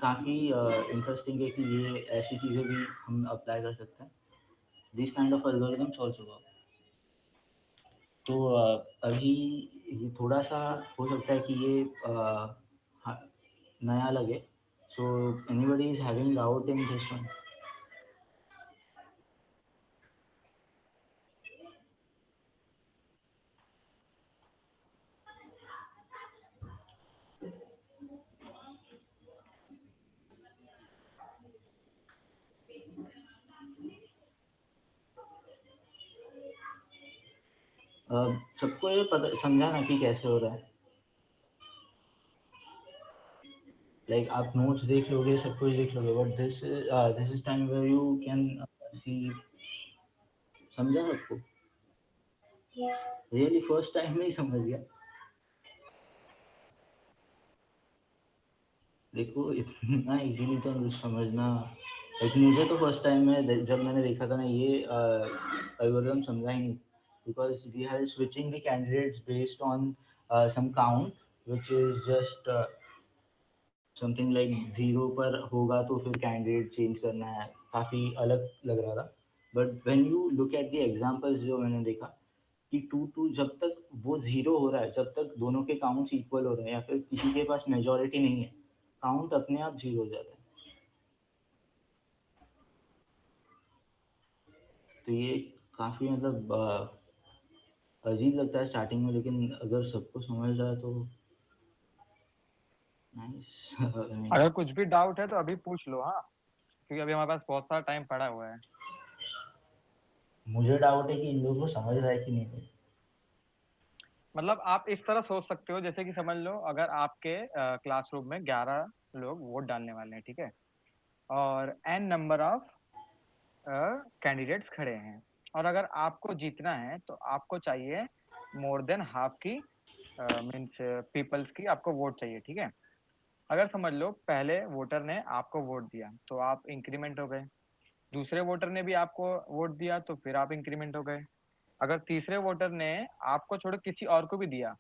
काफ़ी इंटरेस्टिंग है कि ये ऐसी चीज़ें भी हम अप्लाई कर सकते हैं, this kind of algorithms also work. तो अभी ये थोड़ा सा हो सकता है कि ये नया लगे, so anybody is having doubt in this one? सबको ये पता समझा ना कि कैसे हो रहा है, लाइक आप नोट्स देख लोगे, सब कुछ देख लोगे, but this is time where you can see. समझा सबको? रियली फर्स्ट टाइम में ही समझ गया? देखो इतना इजीली तो समझना, लाइक मुझे तो फर्स्ट टाइम में जब मैंने देखा था ना ये एल्गोरिथम समझा ही नहीं, because we are switching the candidates based on some count which is just something like 0 पर होगा तो फिर कैंडिडेट चेंज करना है, काफ़ी अलग लग रहा था। But when you look at the examples जो मैंने देखा कि 2 जब तक वो 0 हो रहा है, जब तक दोनों के काउंट्स इक्वल हो रहे हैं या फिर किसी के पास मेजॉरिटी नहीं है, काउंट अपने आप 0 हो जाता है। तो ये काफ़ी मतलब अजीब लगता है स्टार्टिंग में, लेकिन अगर सबको समझ जाए तो नाइस। अगर कुछ भी डाउट है तो अभी पूछ लो, हाँ, क्योंकि अभी हमारे पास बहुत सारा टाइम पड़ा हुआ है। मुझे डाउट है कि इन लोगों को समझ रहा है कि नहीं। मतलब आप इस तरह सोच सकते हो, जैसे कि समझ लो अगर आपके क्लासरूम में 11 लोग वोट डालने वाले हैं, ठीक है, और n नंबर ऑफ कैंडिडेट्स खड़े हैं, और अगर आपको जीतना है तो आपको चाहिए मोर देन हाफ की मीन्स पीपल्स की आपको वोट चाहिए, ठीक है। अगर समझ लो पहले वोटर ने आपको वोट दिया तो आप इंक्रीमेंट हो गए, दूसरे वोटर ने भी आपको वोट दिया तो फिर आप इंक्रीमेंट हो गए, अगर तीसरे वोटर ने आपको छोड़ किसी और को भी दिया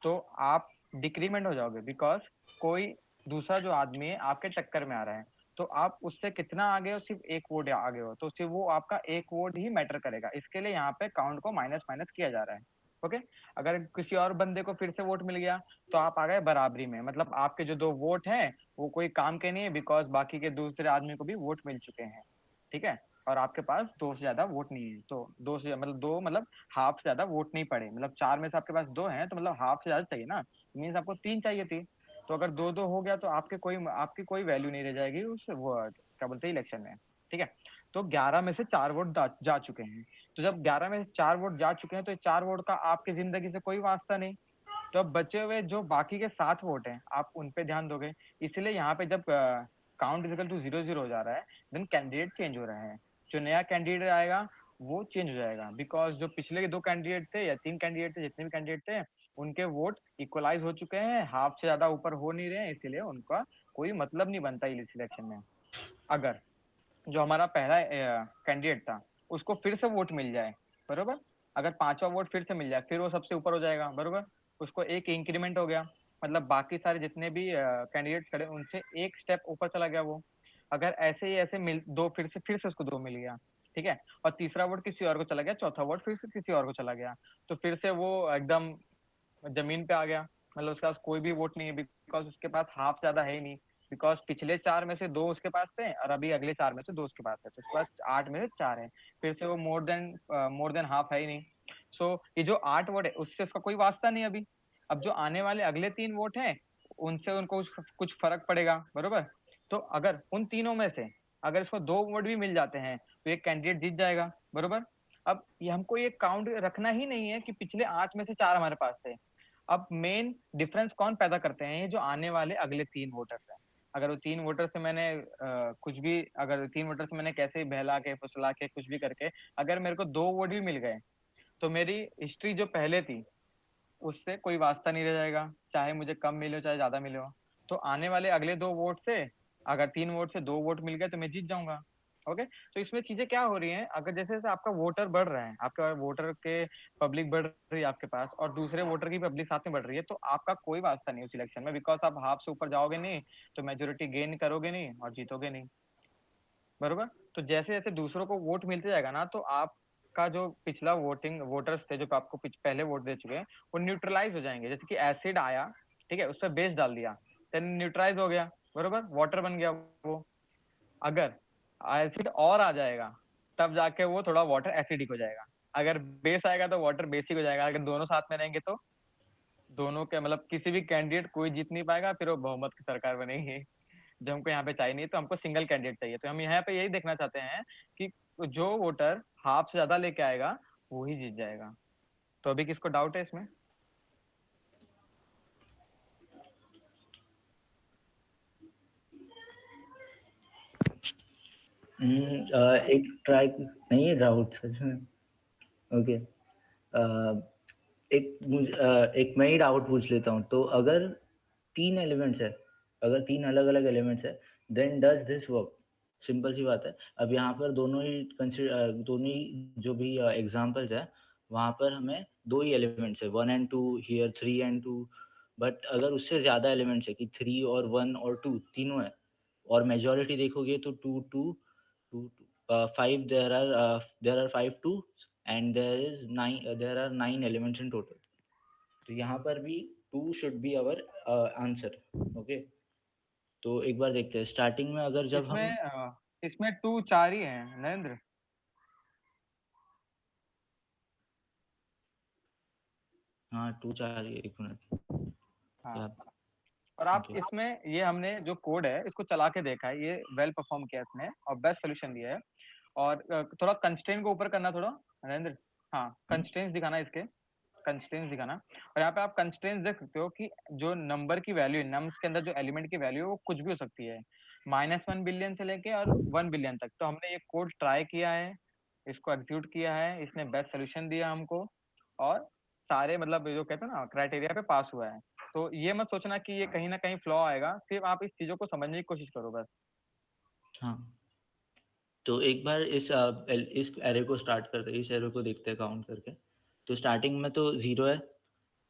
तो आप डिक्रीमेंट हो जाओगे, बिकॉज कोई दूसरा जो आदमी है आपके टक्कर में आ रहा है, तो आप उससे कितना आगे हो, सिर्फ एक वोट आगे हो, तो सिर्फ वो आपका एक वोट ही मैटर करेगा, इसके लिए यहाँ पे काउंट को माइनस माइनस किया जा रहा है। ओके, अगर किसी और बंदे को फिर से वोट मिल गया तो आप आ गए बराबरी में, मतलब आपके जो 2 वोट हैं वो कोई काम के नहीं है, बिकॉज बाकी के दूसरे आदमी को भी वोट मिल चुके हैं, ठीक है, और आपके पास 2 से ज्यादा वोट नहीं है, तो 2 से मतलब 2 मतलब हाफ से ज्यादा वोट नहीं पड़े, मतलब 4 में से आपके पास 2 हैं तो मतलब हाफ से ज्यादा चाहिए ना, मीन्स आपको 3 चाहिए थी, तो अगर 2-2 हो गया तो आपकी कोई वैल्यू नहीं रह जाएगी उस वो क्या बोलते हैं इलेक्शन में, ठीक है। तो 11 में से 4 वोट जा चुके हैं, तो जब 11 में से 4 वोट जा चुके हैं तो 4 वोट का आपकी जिंदगी से कोई वास्ता नहीं, तो अब बचे हुए जो बाकी के 7 वोट हैं आप उन पे ध्यान दोगे, इसलिए यहाँ पे जब काउंट इक्वल टू 0-0 हो जा रहा है देन कैंडिडेट चेंज हो रहे हैं, जो नया कैंडिडेट आएगा वो चेंज हो जाएगा, बिकॉज जो पिछले के 2 कैंडिडेट थे या 3 कैंडिडेट थे, जितने भी कैंडिडेट थे उनके वोट इक्वलाइज हो चुके हैं, हाफ से ज्यादा ऊपर हो नहीं रहे हैं, इसीलिए उनका कोई मतलब नहीं बनता इस इलेक्शन में। अगर जो हमारा पहला कैंडिडेट था उसको फिर से वोट मिल जाए, बरोबर, अगर 5वां वोट फिर से मिल जाए फिर वो सबसे ऊपर हो जाएगा, बरोबर, उसको एक इंक्रीमेंट हो गया, मतलब बाकी सारे जितने भी कैंडिडेट खड़े उनसे एक स्टेप ऊपर चला गया वो, अगर ऐसे ही ऐसे मिल दो फिर से उसको 2 मिल गया, ठीक है, और तीसरा वोट किसी और को चला गया, चौथा वोट फिर से किसी और को चला गया, तो फिर से वो एकदम जमीन पे आ गया, मतलब उसके पास कोई भी वोट नहीं है, बिकॉज उसके पास हाफ ज्यादा है ही नहीं, बिकॉज पिछले 4 में से 2 उसके पास थे और अभी अगले 4 में से 2 उसके पास है, तो उसके पास 8 में से 4 है, फिर से वो मोर देन हाफ है ही नहीं। सो ये जो 8 वोट है उससे उसका कोई वास्ता नहीं अभी, अब जो आने वाले अगले 3 वोट हैं उनसे उनको कुछ फर्क पड़ेगा, बरोबर, तो अगर उन तीनों में से अगर इसको 2 वोट भी मिल जाते हैं तो एक कैंडिडेट जीत जाएगा, बरोबर, अब ये हमको ये काउंट रखना ही नहीं है कि पिछले 8 में से 4 हमारे पास थे। अब मेन डिफरेंस कौन पैदा करते हैं? ये जो आने वाले अगले 3 वोटर्स हैं। अगर वो 3 वोटर से मैंने कुछ भी, अगर 3 वोटर से मैंने कैसे भी बहला के, फुसला के, कुछ भी करके अगर मेरे को 2 वोट भी मिल गए, तो मेरी हिस्ट्री जो पहले थी उससे कोई वास्ता नहीं रह जाएगा, चाहे मुझे कम मिले हो, चाहे ज्यादा मिले हो। तो आने वाले अगले 2 वोट से, अगर 3 वोट से 2 वोट मिल गए तो मैं जीत जाऊंगा। ओके, तो इसमें चीजें क्या हो रही हैं, अगर जैसे जैसे आपका वोटर बढ़ रहा है, आपका वोटर के पब्लिक बढ़ रही है आपके पास, और दूसरे वोटर की पब्लिक साथ में बढ़ रही है, तो आपका कोई वास्ता नहीं उस इलेक्शन में, बिकॉज आप हाफ से ऊपर जाओगे नहीं, तो मेजोरिटी गेन करोगे नहीं और जीतोगे नहीं। बरोबर। तो जैसे जैसे दूसरों को वोट मिलते जाएगा ना, तो आपका जो पिछला वोटर्स थे जो आपको पहले वोट दे चुके हैं, वो न्यूट्रलाइज हो जाएंगे। जैसे कि एसिड आया, ठीक है, उस पर बेस डाल दिया, देन न्यूट्रलाइज हो गया, बरोबर, वाटर बन गया वो। अगर एसिड और आ जाएगा, तब जाके वो थोड़ा वाटर एसिडिक हो जाएगा। अगर बेस आएगा तो वाटर बेसिक हो जाएगा। अगर दोनों साथ में रहेंगे तो दोनों के मतलब किसी भी कैंडिडेट कोई जीत नहीं पाएगा, फिर वो बहुमत की सरकार बनेगी, जो हमको यहाँ पे चाहिए नहीं। तो हमको सिंगल कैंडिडेट चाहिए। तो हम यहाँ पे यही देखना चाहते हैं कि जो वोटर हाफ से ज्यादा लेके आएगा वो ही जीत जाएगा। तो अभी किसको डाउट है इसमें? एक ट्राई नहीं है डाउट सच में। ओके, एक मैं ही डाउट पूछ लेता हूँ। तो अगर 3 एलिमेंट्स है, अगर 3 अलग अलग एलिमेंट्स है, then does this work? Simple सी बात है। अब यहाँ पर दोनों ही जो भी एग्जांपल्स है, वहाँ पर हमें 2 ही एलिमेंट्स है, 1 and 2, हियर 3 and 2। बट अगर उससे ज़्यादा एलिमेंट्स है कि 3 और 1 और 2 तीनों है, और मेजोरिटी देखोगे तो 2 2 2 5, there are 5 2 and there are 9 elements in total। तो यहाँ पर भी 2 should be our answer. Okay, तो एक बार देखते हैं स्टार्टिंग में अगर जब हम इसमें 2 4 ही है नरेंद्र। हाँ 2 4 एक मिनट हाँ, क्या। और आप ओके, इसमें ये हमने जो कोड है इसको चला के देखा है, ये वेल परफॉर्म किया इसने और बेस्ट सोल्यूशन दिया है। और थोड़ा कंस्ट्रेंट को ऊपर करना थोड़ा नरेंद्र। हाँ, कंस्ट्रेंट्स दिखाना इसके, कंस्ट्रेंट्स दिखाना। और यहाँ पे आप कंस्ट्रेंट्स देख सकते हो कि जो नंबर की वैल्यू है, नम्स के अंदर जो एलिमेंट की वैल्यू है वो कुछ भी हो सकती है, -1 बिलियन से लेके और 1 बिलियन तक। तो हमने ये कोड ट्राई किया है, इसको एग्जीक्यूट किया है, इसने बेस्ट सोल्यूशन दिया हमको, और सारे मतलब जो कहते हैं ना क्राइटेरिया पे पास हुआ है। तो ये मत सोचना कि ये कहीं ना कहीं फ्लॉ आएगा, सिर्फ आप इस चीजों को समझने की कोशिश करो बस। हाँ तो एक बार इस एरे को स्टार्ट करते हैं, इस एरे को देखते हैं काउंट करके। तो स्टार्टिंग में तो 0 है।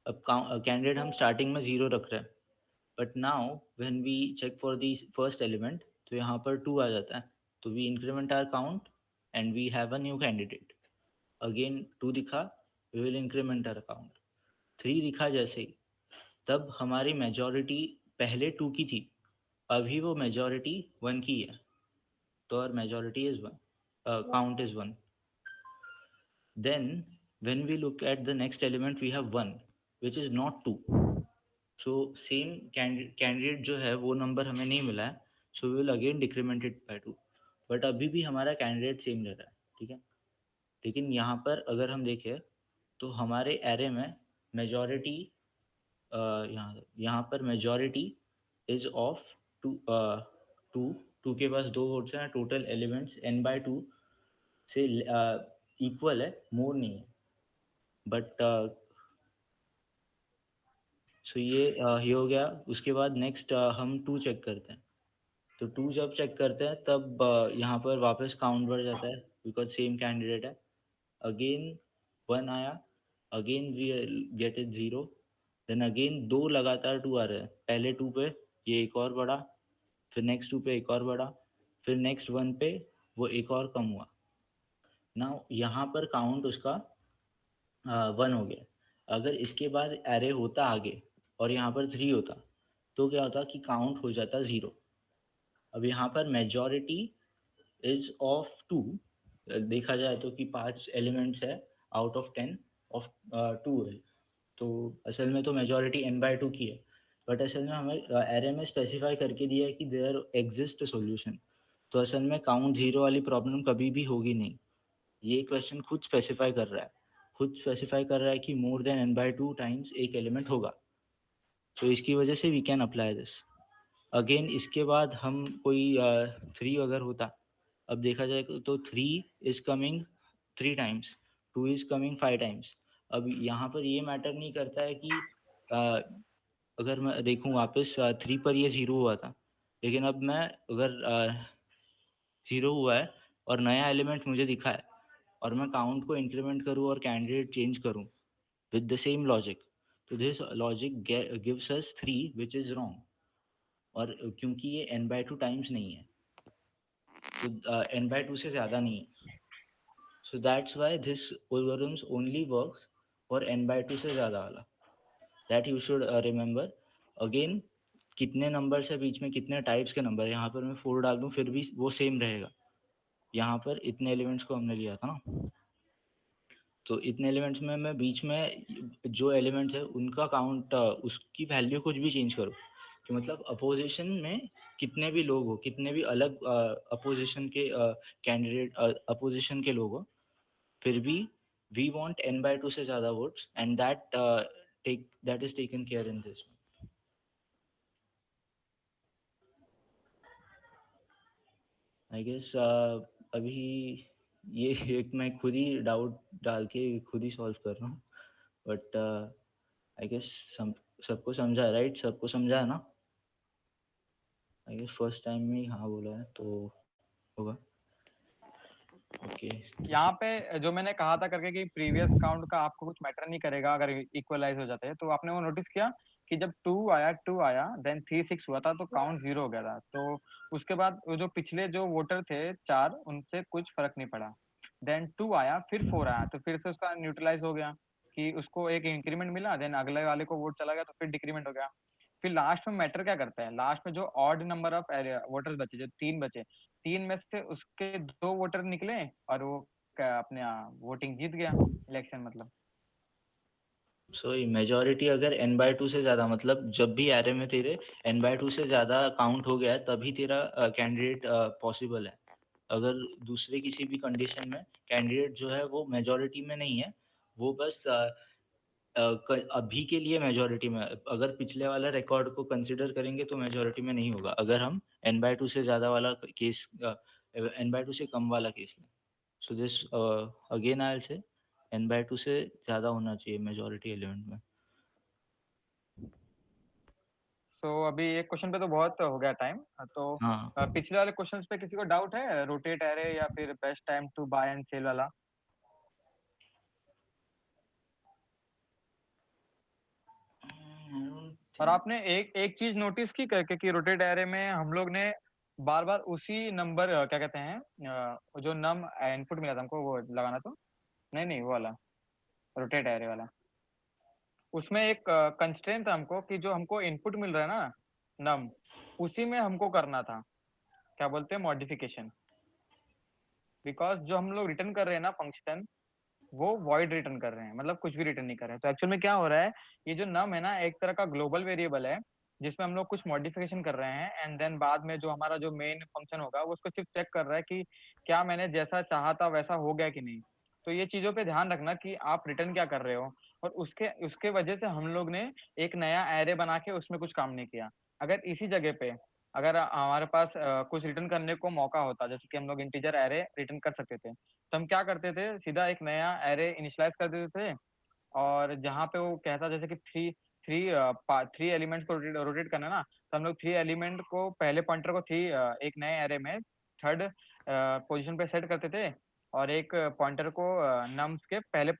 अब कैंडिडेट हम स्टार्टिंग में 0 रख रहे हैं, but now when we check for the first element, तो यहाँ पर 2 आ जाता है। तो we increment our count and we have a new candidate. Again 2 दिखा, we will increment our count. 3 दिखा जैसे ही, तब हमारी मेजॉरिटी पहले 2 की थी, अभी वो मेजॉरिटी 1 की है, तो our majority is 1, count is 1। Then when we look at the next element, we have 1 which is not 2। so same candidate जो है वो नंबर हमें नहीं मिला है, so we will again decrement it by 2। But अभी भी हमारा कैंडिडेट सेम रह रहा है, ठीक है। लेकिन यहाँ पर अगर हम देखें तो हमारे एरे में मेजॉरिटी, यहाँ पर मेजॉरिटी इज ऑफ 2। 2 2 के पास 2 वोट्स हैं, टोटल एलिमेंट्स n/2 से इक्वल है, मोर नहीं है। बट सो ये हो गया। उसके बाद नेक्स्ट हम 2 चेक करते हैं। तो 2 जब चेक करते हैं तब यहाँ पर वापस काउंट बढ़ जाता है, बिकॉज सेम कैंडिडेट है। अगेन 1 आया, again we get it 0। Then again 2 लगातार 2 आ रहे हैं। पहले 2 पे ये एक और बढ़ा, फिर नेक्स्ट 2 पे एक और बढ़ा, फिर नेक्स्ट 1 पे वो एक और कम हुआ। नाउ यहाँ पर काउंट उसका 1 हो गया। अगर इसके बाद एरे होता आगे और यहाँ पर 3 होता, तो क्या होता कि काउंट हो जाता 0। अब यहाँ पर मेजॉरिटी इज ऑफ 2। देखा जाए तो कि 5 एलिमेंट्स है आउट ऑफ 10 ऑफ 2 है। तो असल में तो मेजॉरिटी n/2 की है, बट असल में हमें एरे में स्पेसिफाई करके दिया है कि देयर एग्जिस्ट सोल्यूशन। तो असल में काउंट 0 वाली प्रॉब्लम कभी भी होगी नहीं। ये क्वेश्चन खुद स्पेसिफाई कर रहा है कि मोर देन n/2 टाइम्स एक एलिमेंट होगा, तो इसकी वजह से we can apply this. Again इसके बाद हम कोई 3 अगर होता, अब देखा जाए तो 3 is coming 3 times, 2 is coming 5 times. अब यहाँ पर ये मैटर नहीं करता है कि अगर मैं देखूँ वापस 3 पर ये 0 हुआ था, लेकिन अब मैं अगर 0 हुआ है और नया एलिमेंट मुझे दिखा है और मैं काउंट को इंक्रीमेंट करूँ और कैंडिडेट चेंज करूँ विद द सेम लॉजिक, तो this logic gives us 3 which is wrong. और क्योंकि ये n/2 टाइम्स नहीं है, तो n/2 से ज़्यादा नहीं है, सो that's why this algorithms only works for n/2 से ज़्यादा वाला। That you should remember. Again कितने नंबर से बीच में कितने टाइप्स के नंबर, यहाँ पर मैं 4 डाल दूँ फिर भी वो सेम रहेगा। यहाँ पर इतने एलिमेंट्स को हमने लिया था ना, तो इतने एलिमेंट्स में मैं बीच में जो एलिमेंट्स है उनका काउंट, उसकी वैल्यू कुछ भी चेंज करूँ, तो मतलब अपोजिशन में कितने भी लोग हो, कितने भी अलग अपोजिशन के कैंडिडेट अपोजिशन के लोग हो, फिर भी वी वांट n/2 से ज़्यादा votes, and that is taken care in this. I guess अभी ये एक मैं खुद ही डाउट डाल के खुद ही सॉल्व कर रहा हूँ, बट आई गेस सबको समझा, राइट? सबको समझा है ना? आई गेस फर्स्ट टाइम में ही हाँ बोला है तो होगा। ओके यहाँ पे जो मैंने कहा था करके कि प्रीवियस काउंट का आपको कुछ मैटर नहीं करेगा अगर इक्वलाइज हो जाते हैं, तो आपने वो नोटिस किया कि जब 2 आया देन 3 6 हुआ था तो काउंट 0 हो गया था। तो उसके बाद वो जो पिछले जो वोटर थे 4 उनसे कुछ फर्क नहीं पड़ा। देन 2 आया, फिर 4 आया, तो फिर से उसका न्यूट्रलाइज हो गया कि उसको एक इंक्रीमेंट मिला, देन अगले वाले को वोट चला गया तो फिर डिक्रीमेंट हो गया। फिर लास्ट में मैटर क्या करता है, लास्ट में जो ऑड नंबर ऑफ वोटर्स बचे, जो 3 बचे, 3 में से उसके 2 वोटर निकले और वो अपने वोटिंग जीत गया, इलेक्शन मतलब। सो मेजोरिटी अगर n/2 से ज़्यादा, मतलब जब भी एरे में तेरे n/2 से ज़्यादा काउंट हो गया है तभी तेरा कैंडिडेट पॉसिबल है। अगर दूसरे किसी भी कंडीशन में कैंडिडेट जो है वो मेजोरिटी में नहीं है, वो बस अभी के लिए मेजोरिटी में, अगर पिछले वाला रिकॉर्ड को कंसिडर करेंगे तो मेजोरिटी में नहीं होगा अगर हम n/2 से ज़्यादा वाला केस, n/2 से कम वाला केस लें। So this again I will say n/2 से ज़्यादा होना चाहिए मेजोरिटी एलिमेंट में। तो अभी एक क्वेश्चन पे तो बहुत हो गया टाइम, तो हाँ पिछले वाले क्वेश्चंस पे किसी को डाउट है, रोटेट एरे या फिर best time to buy and sell वाला? और आपने एक एक चीज नोटिस की करके कि रोटेट एरे में हम लोग ने बार बार उसी नंबर क्या कहते हैं जो नम इनपुट मिला था हमको वो लगाना, तो नहीं नहीं वो वाला रोटेट एरे वाला, उसमें एक कंस्ट्रेंट था हमको कि जो हमको इनपुट मिल रहा है ना नम, उसी में हमको करना था क्या बोलते हैं मॉडिफिकेशन। बिकॉज जो हम लोग रिटर्न कर रहे हैं ना फंक्शन, वो वॉइड रिटर्न कर रहे हैं, मतलब कुछ भी रिटर्न नहीं कर रहे हैं। तो एक्चुअल में क्या हो रहा है, ये जो नम है ना एक तरह का ग्लोबल वेरिएबल है जिसमें हम लोग कुछ मॉडिफिकेशन कर रहे हैं, एंड देन बाद में जो हमारा जो मेन फंक्शन होगा वो उसको सिर्फ चेक कर रहा है कि क्या मैंने जैसा चाहा था वैसा हो गया कि नहीं। तो ये चीजों पे ध्यान रखना कि आप रिटर्न क्या कर रहे हो, और उसके उसके वजह से हम लोग ने एक नया एरे बना के उसमें कुछ काम नहीं किया। अगर इसी जगह पे अगर हमारे पास कुछ रिटर्न करने को मौका होता, जैसे कि हम लोग इंटीजर एरे रिटर्न कर सकते थे, तो हम क्या करते थे, सीधा एक नया एरे इनिशियलाइज कर देते थे, और जहाँ पे वो कहता जैसे कि थ्री थ्री थ्री एलिमेंट्स को रोटेट करना है ना, तो हम लोग 3 एलिमेंट को पहले पॉइंटर को एक नए एरे में थर्ड पोजीशन पे सेट करते थे, और एक पॉइंटर को नम्स के पहले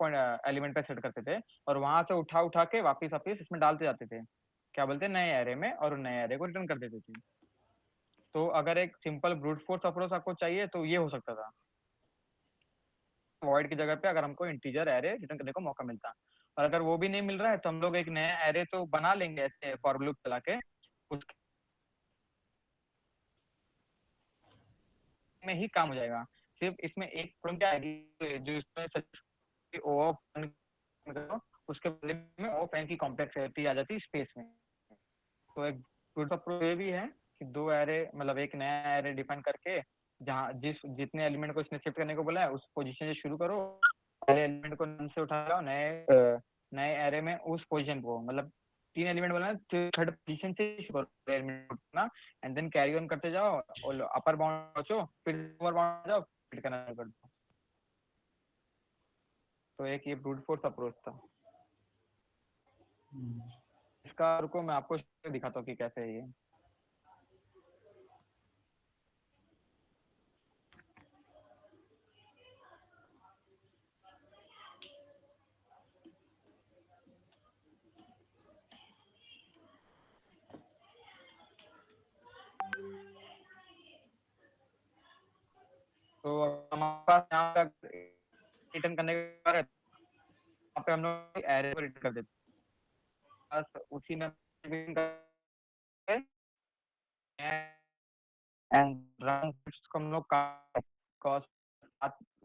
एलिमेंट पे सेट करते थे, और वहां से उठा उठा के वापिस वापिस इसमें डालते जाते थे, क्या बोलते हैं नए एरे में, और नए एरे को रिटर्न कर देते थे। तो अगर एक सिंपल ब्रूट फोर्स अप्रोच आपको चाहिए तो ये हो सकता था, वॉइड की जगह पे अगर हमको इंटीजर एरे रिटर्न करने को मौका मिलता। और अगर वो भी नहीं मिल रहा है तो हम लोग एक नया एरे तो बना लेंगे ऐसे फॉर लूप चला के, उसमें ही काम हो जाएगा। सिर्फ इसमें एक प्रॉब्लम क्या आएगी, जो इसमें ओ ऑफ उसके बदले में ऑफ एन की कॉम्प्लेक्सिटी आ जाती है स्पेस में। तो एक गुड अप्रोच ये भी है कि 2 एरे मतलब एक नया एरे डिफाइन करके जहाँ जितने एलिमेंट को इसने शिफ्ट करने को बोला है उस पोजीशन से शुरू करो, पहले एलिमेंट को नन से उठा लो नए एरे में उस पोजीशन को, मतलब 3 एलिमेंट बोला है तो थर्ड पोजीशन से शुरू करो एलिमेंट उठना, एंड देन कैरी ऑन करते जाओ और अपर बाउंड पहुंचो, फिर लोअर बाउंड जाओ, फिर करना शुरू कर दो। तो एक ये ब्रूट फोर्स अप्रोच था इसका। रुको मैं आपको दिखाता हूँ कि कैसे है ये। तो हमारे पास यहाँ पे रिटर्न करने के बाद यहाँ पे हम लोग एरे को रिटर्न कर देते हैं, बस उसी में एंड रन को हम लोग कॉस्ट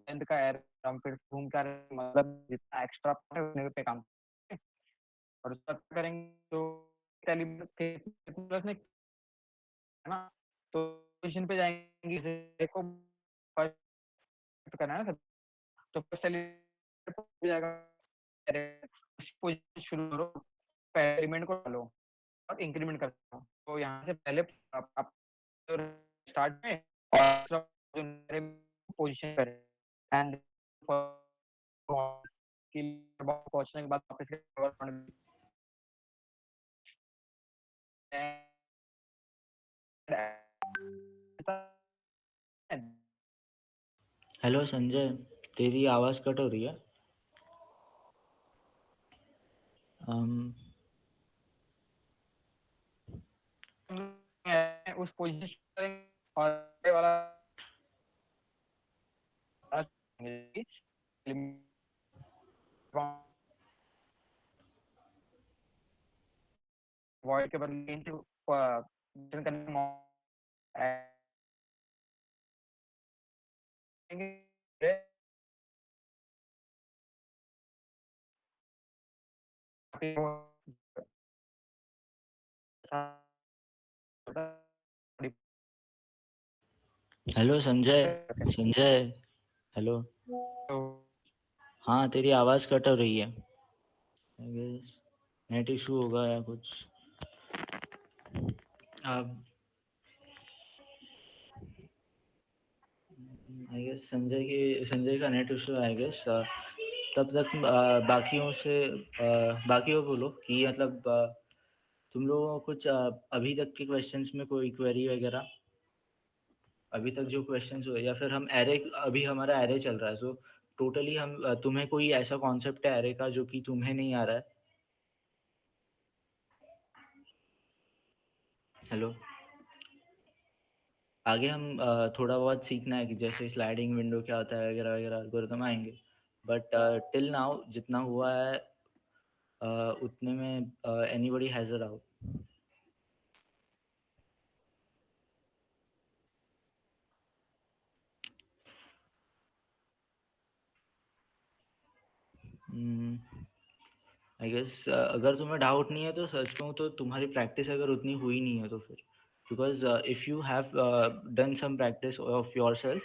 लेंथ का एरे हम फिर घूम कर मतलब जितना एक्स्ट्रा है पे काम करेंगे। और उसका करेंगे तो प्लस में है ना, तो पोजीशन पे जाएंगे, देखो फर्स्ट करना है ना, तो फर्स्ट हो जाएगा, पोजीशन शुरू करो, पहले एलिमेंट को डालो और इंक्रीमेंट करता हूँ। तो यहाँ से पहले आप स्टार्ट में और पोजीशन करें एंड पहुंचने के बाद वापस हेलो संजय, तेरी आवाज़ कट हो रही है। उस पोजीशन और वाला वॉइड के बदले करने हेलो संजय, संजय, हेलो। हाँ, तेरी आवाज़ कट हो रही है। आई गेस नेट इशू होगा या कुछ। अब आई गेस संजय का नेट इशू आई गेस। तब तक बाकियों को बोलो कि मतलब तुम लोगों को कुछ अभी तक के क्वेश्चंस में कोई क्वेरी वगैरह, अभी तक जो क्वेश्चंस हुए, या फिर हम एरे, अभी हमारा एरे चल रहा है, सो टोटली हम तुम्हें कोई ऐसा कॉन्सेप्ट है एरे का जो कि तुम्हें नहीं आ रहा है? हेलो। आगे हम थोड़ा बहुत सीखना है कि जैसे स्लाइडिंग विंडो क्या होता है वगैरह वगैरह, एल्गोरिथम आएंगे। बट टिल नाउ जितना हुआ है उतने में anybody has a doubt? I guess अगर तुम्हें डाउट नहीं है तो सच कहूँ तो तुम्हारी प्रैक्टिस अगर उतनी हुई नहीं है तो फिर, because if you have done some practice of yourself,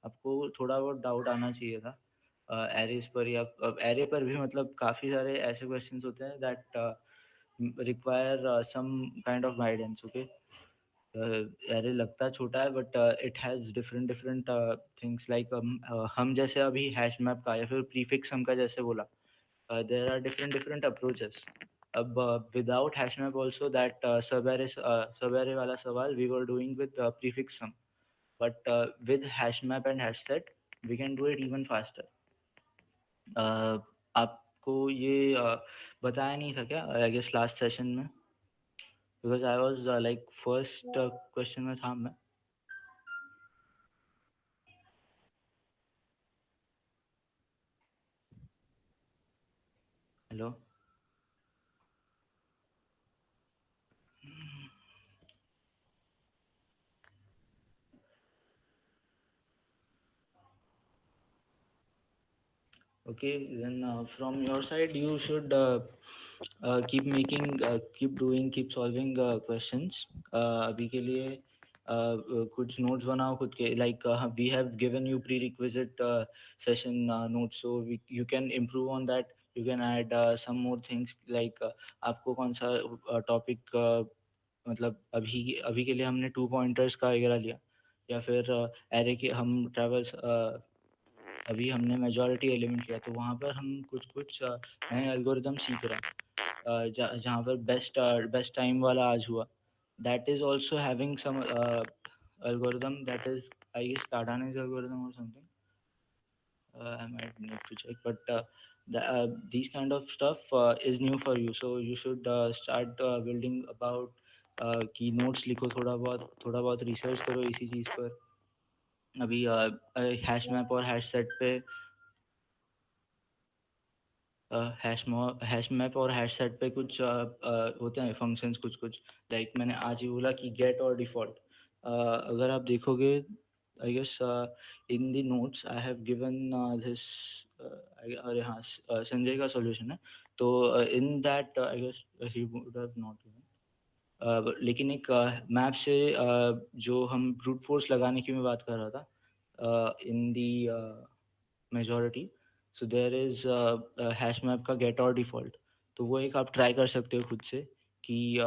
आपको थोड़ा बहुत डाउट आना चाहिए था एरेज पर, या एरे पर भी। मतलब काफ़ी सारे ऐसे क्वेश्चंस होते हैं that require some kind of guidance. Okay, array लगता छोटा है but it has different different things, like हम जैसे अभी हैश मैप का या फिर प्रीफिक्स सम का जैसे बोला, there are different approaches. अब without hash map also, that sub array वाला सवाल we were doing with prefix sum, but with hash map and hash set we can do it even faster. आपको ये बताया नहीं था क्या आई गेस लास्ट सेशन में? Because I was like first question में था मैं। Hello. Okay, then from your side you should keep making keep doing, keep solving questions. अभी के लिए कुछ नोट्स बनाओ खुद के, like we have given you prerequisite session notes, so you can improve on that, you can add some more things, like आपको कौन सा टॉपिक मतलब अभी अभी के लिए हमने 2 पॉइंटर्स का वगैरह लिया, या फिर एरे के हम ट्रेवल्स, अभी हमने मेजॉरिटी एलिमेंट लिया, तो वहाँ पर हम कुछ कुछ नए एल्गोरिदम सीख रहे हैं, जहाँ पर बेस्ट टाइम वाला आज हुआ, that is also having some algorithm, that is I guess Cardano's algorithm or something. I might need to check, but these kind of stuff is new for you, so you should start building about की notes लिखो, थोड़ा बहुत research करो इसी चीज़ पर। अभी hash map और hash set पे हैश मैप और हैश सेट पे कुछ होते हैं फंक्शंस कुछ कुछ, लाइक मैंने आज ही बोला कि गेट और डिफ़ॉल्ट, अगर आप देखोगे I guess in the notes I have given this, अरे हाँ संजय का सॉल्यूशन है, तो in that I guess he would have not given, लेकिन एक मैप से जो हम ब्रूट फोर्स लगाने की मैं बात कर रहा था in the majority, so there is hash map का गेट और डिफ़ॉल्ट, तो वो एक आप ट्राई कर सकते हो खुद से कि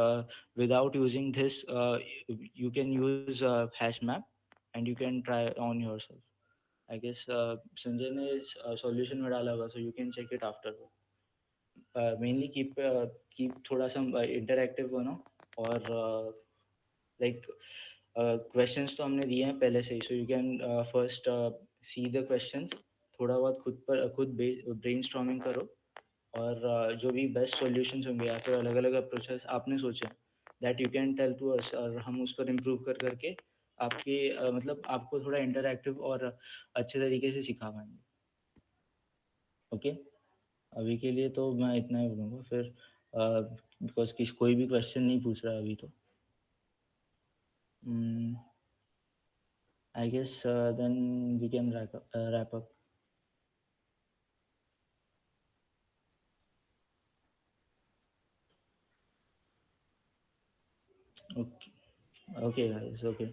without using this you can use hash map and you can try on yourself. I guess Sanjay ने सॉल्यूशन में डाला होगा, so you can check it after. Mainly keep थोड़ा सा इंटरैक्टिव बनो, और लाइक क्वेश्चंस तो हमने दिए हैं पहले से ही, so you can first see the questions, थोड़ा बहुत खुद ब्रेनस्टॉर्मिंग करो, और जो भी बेस्ट सॉल्यूशंस होंगे या फिर अलग अलग अप्रोचेस आपने सोचे that you can tell to us, और हम उस पर इम्प्रूव कर करके आपके मतलब आपको थोड़ा इंटरैक्टिव और अच्छे तरीके से सिखा पाएंगे। ओके, अभी के लिए तो मैं इतना ही बोलूँगा, फिर बिकॉज कोई भी क्वेश्चन नहीं पूछ रहा है अभी तो। I guess then we can wrap up. Okay, okay, guys. Okay,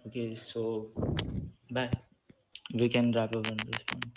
okay. So bye. We can wrap up on this one.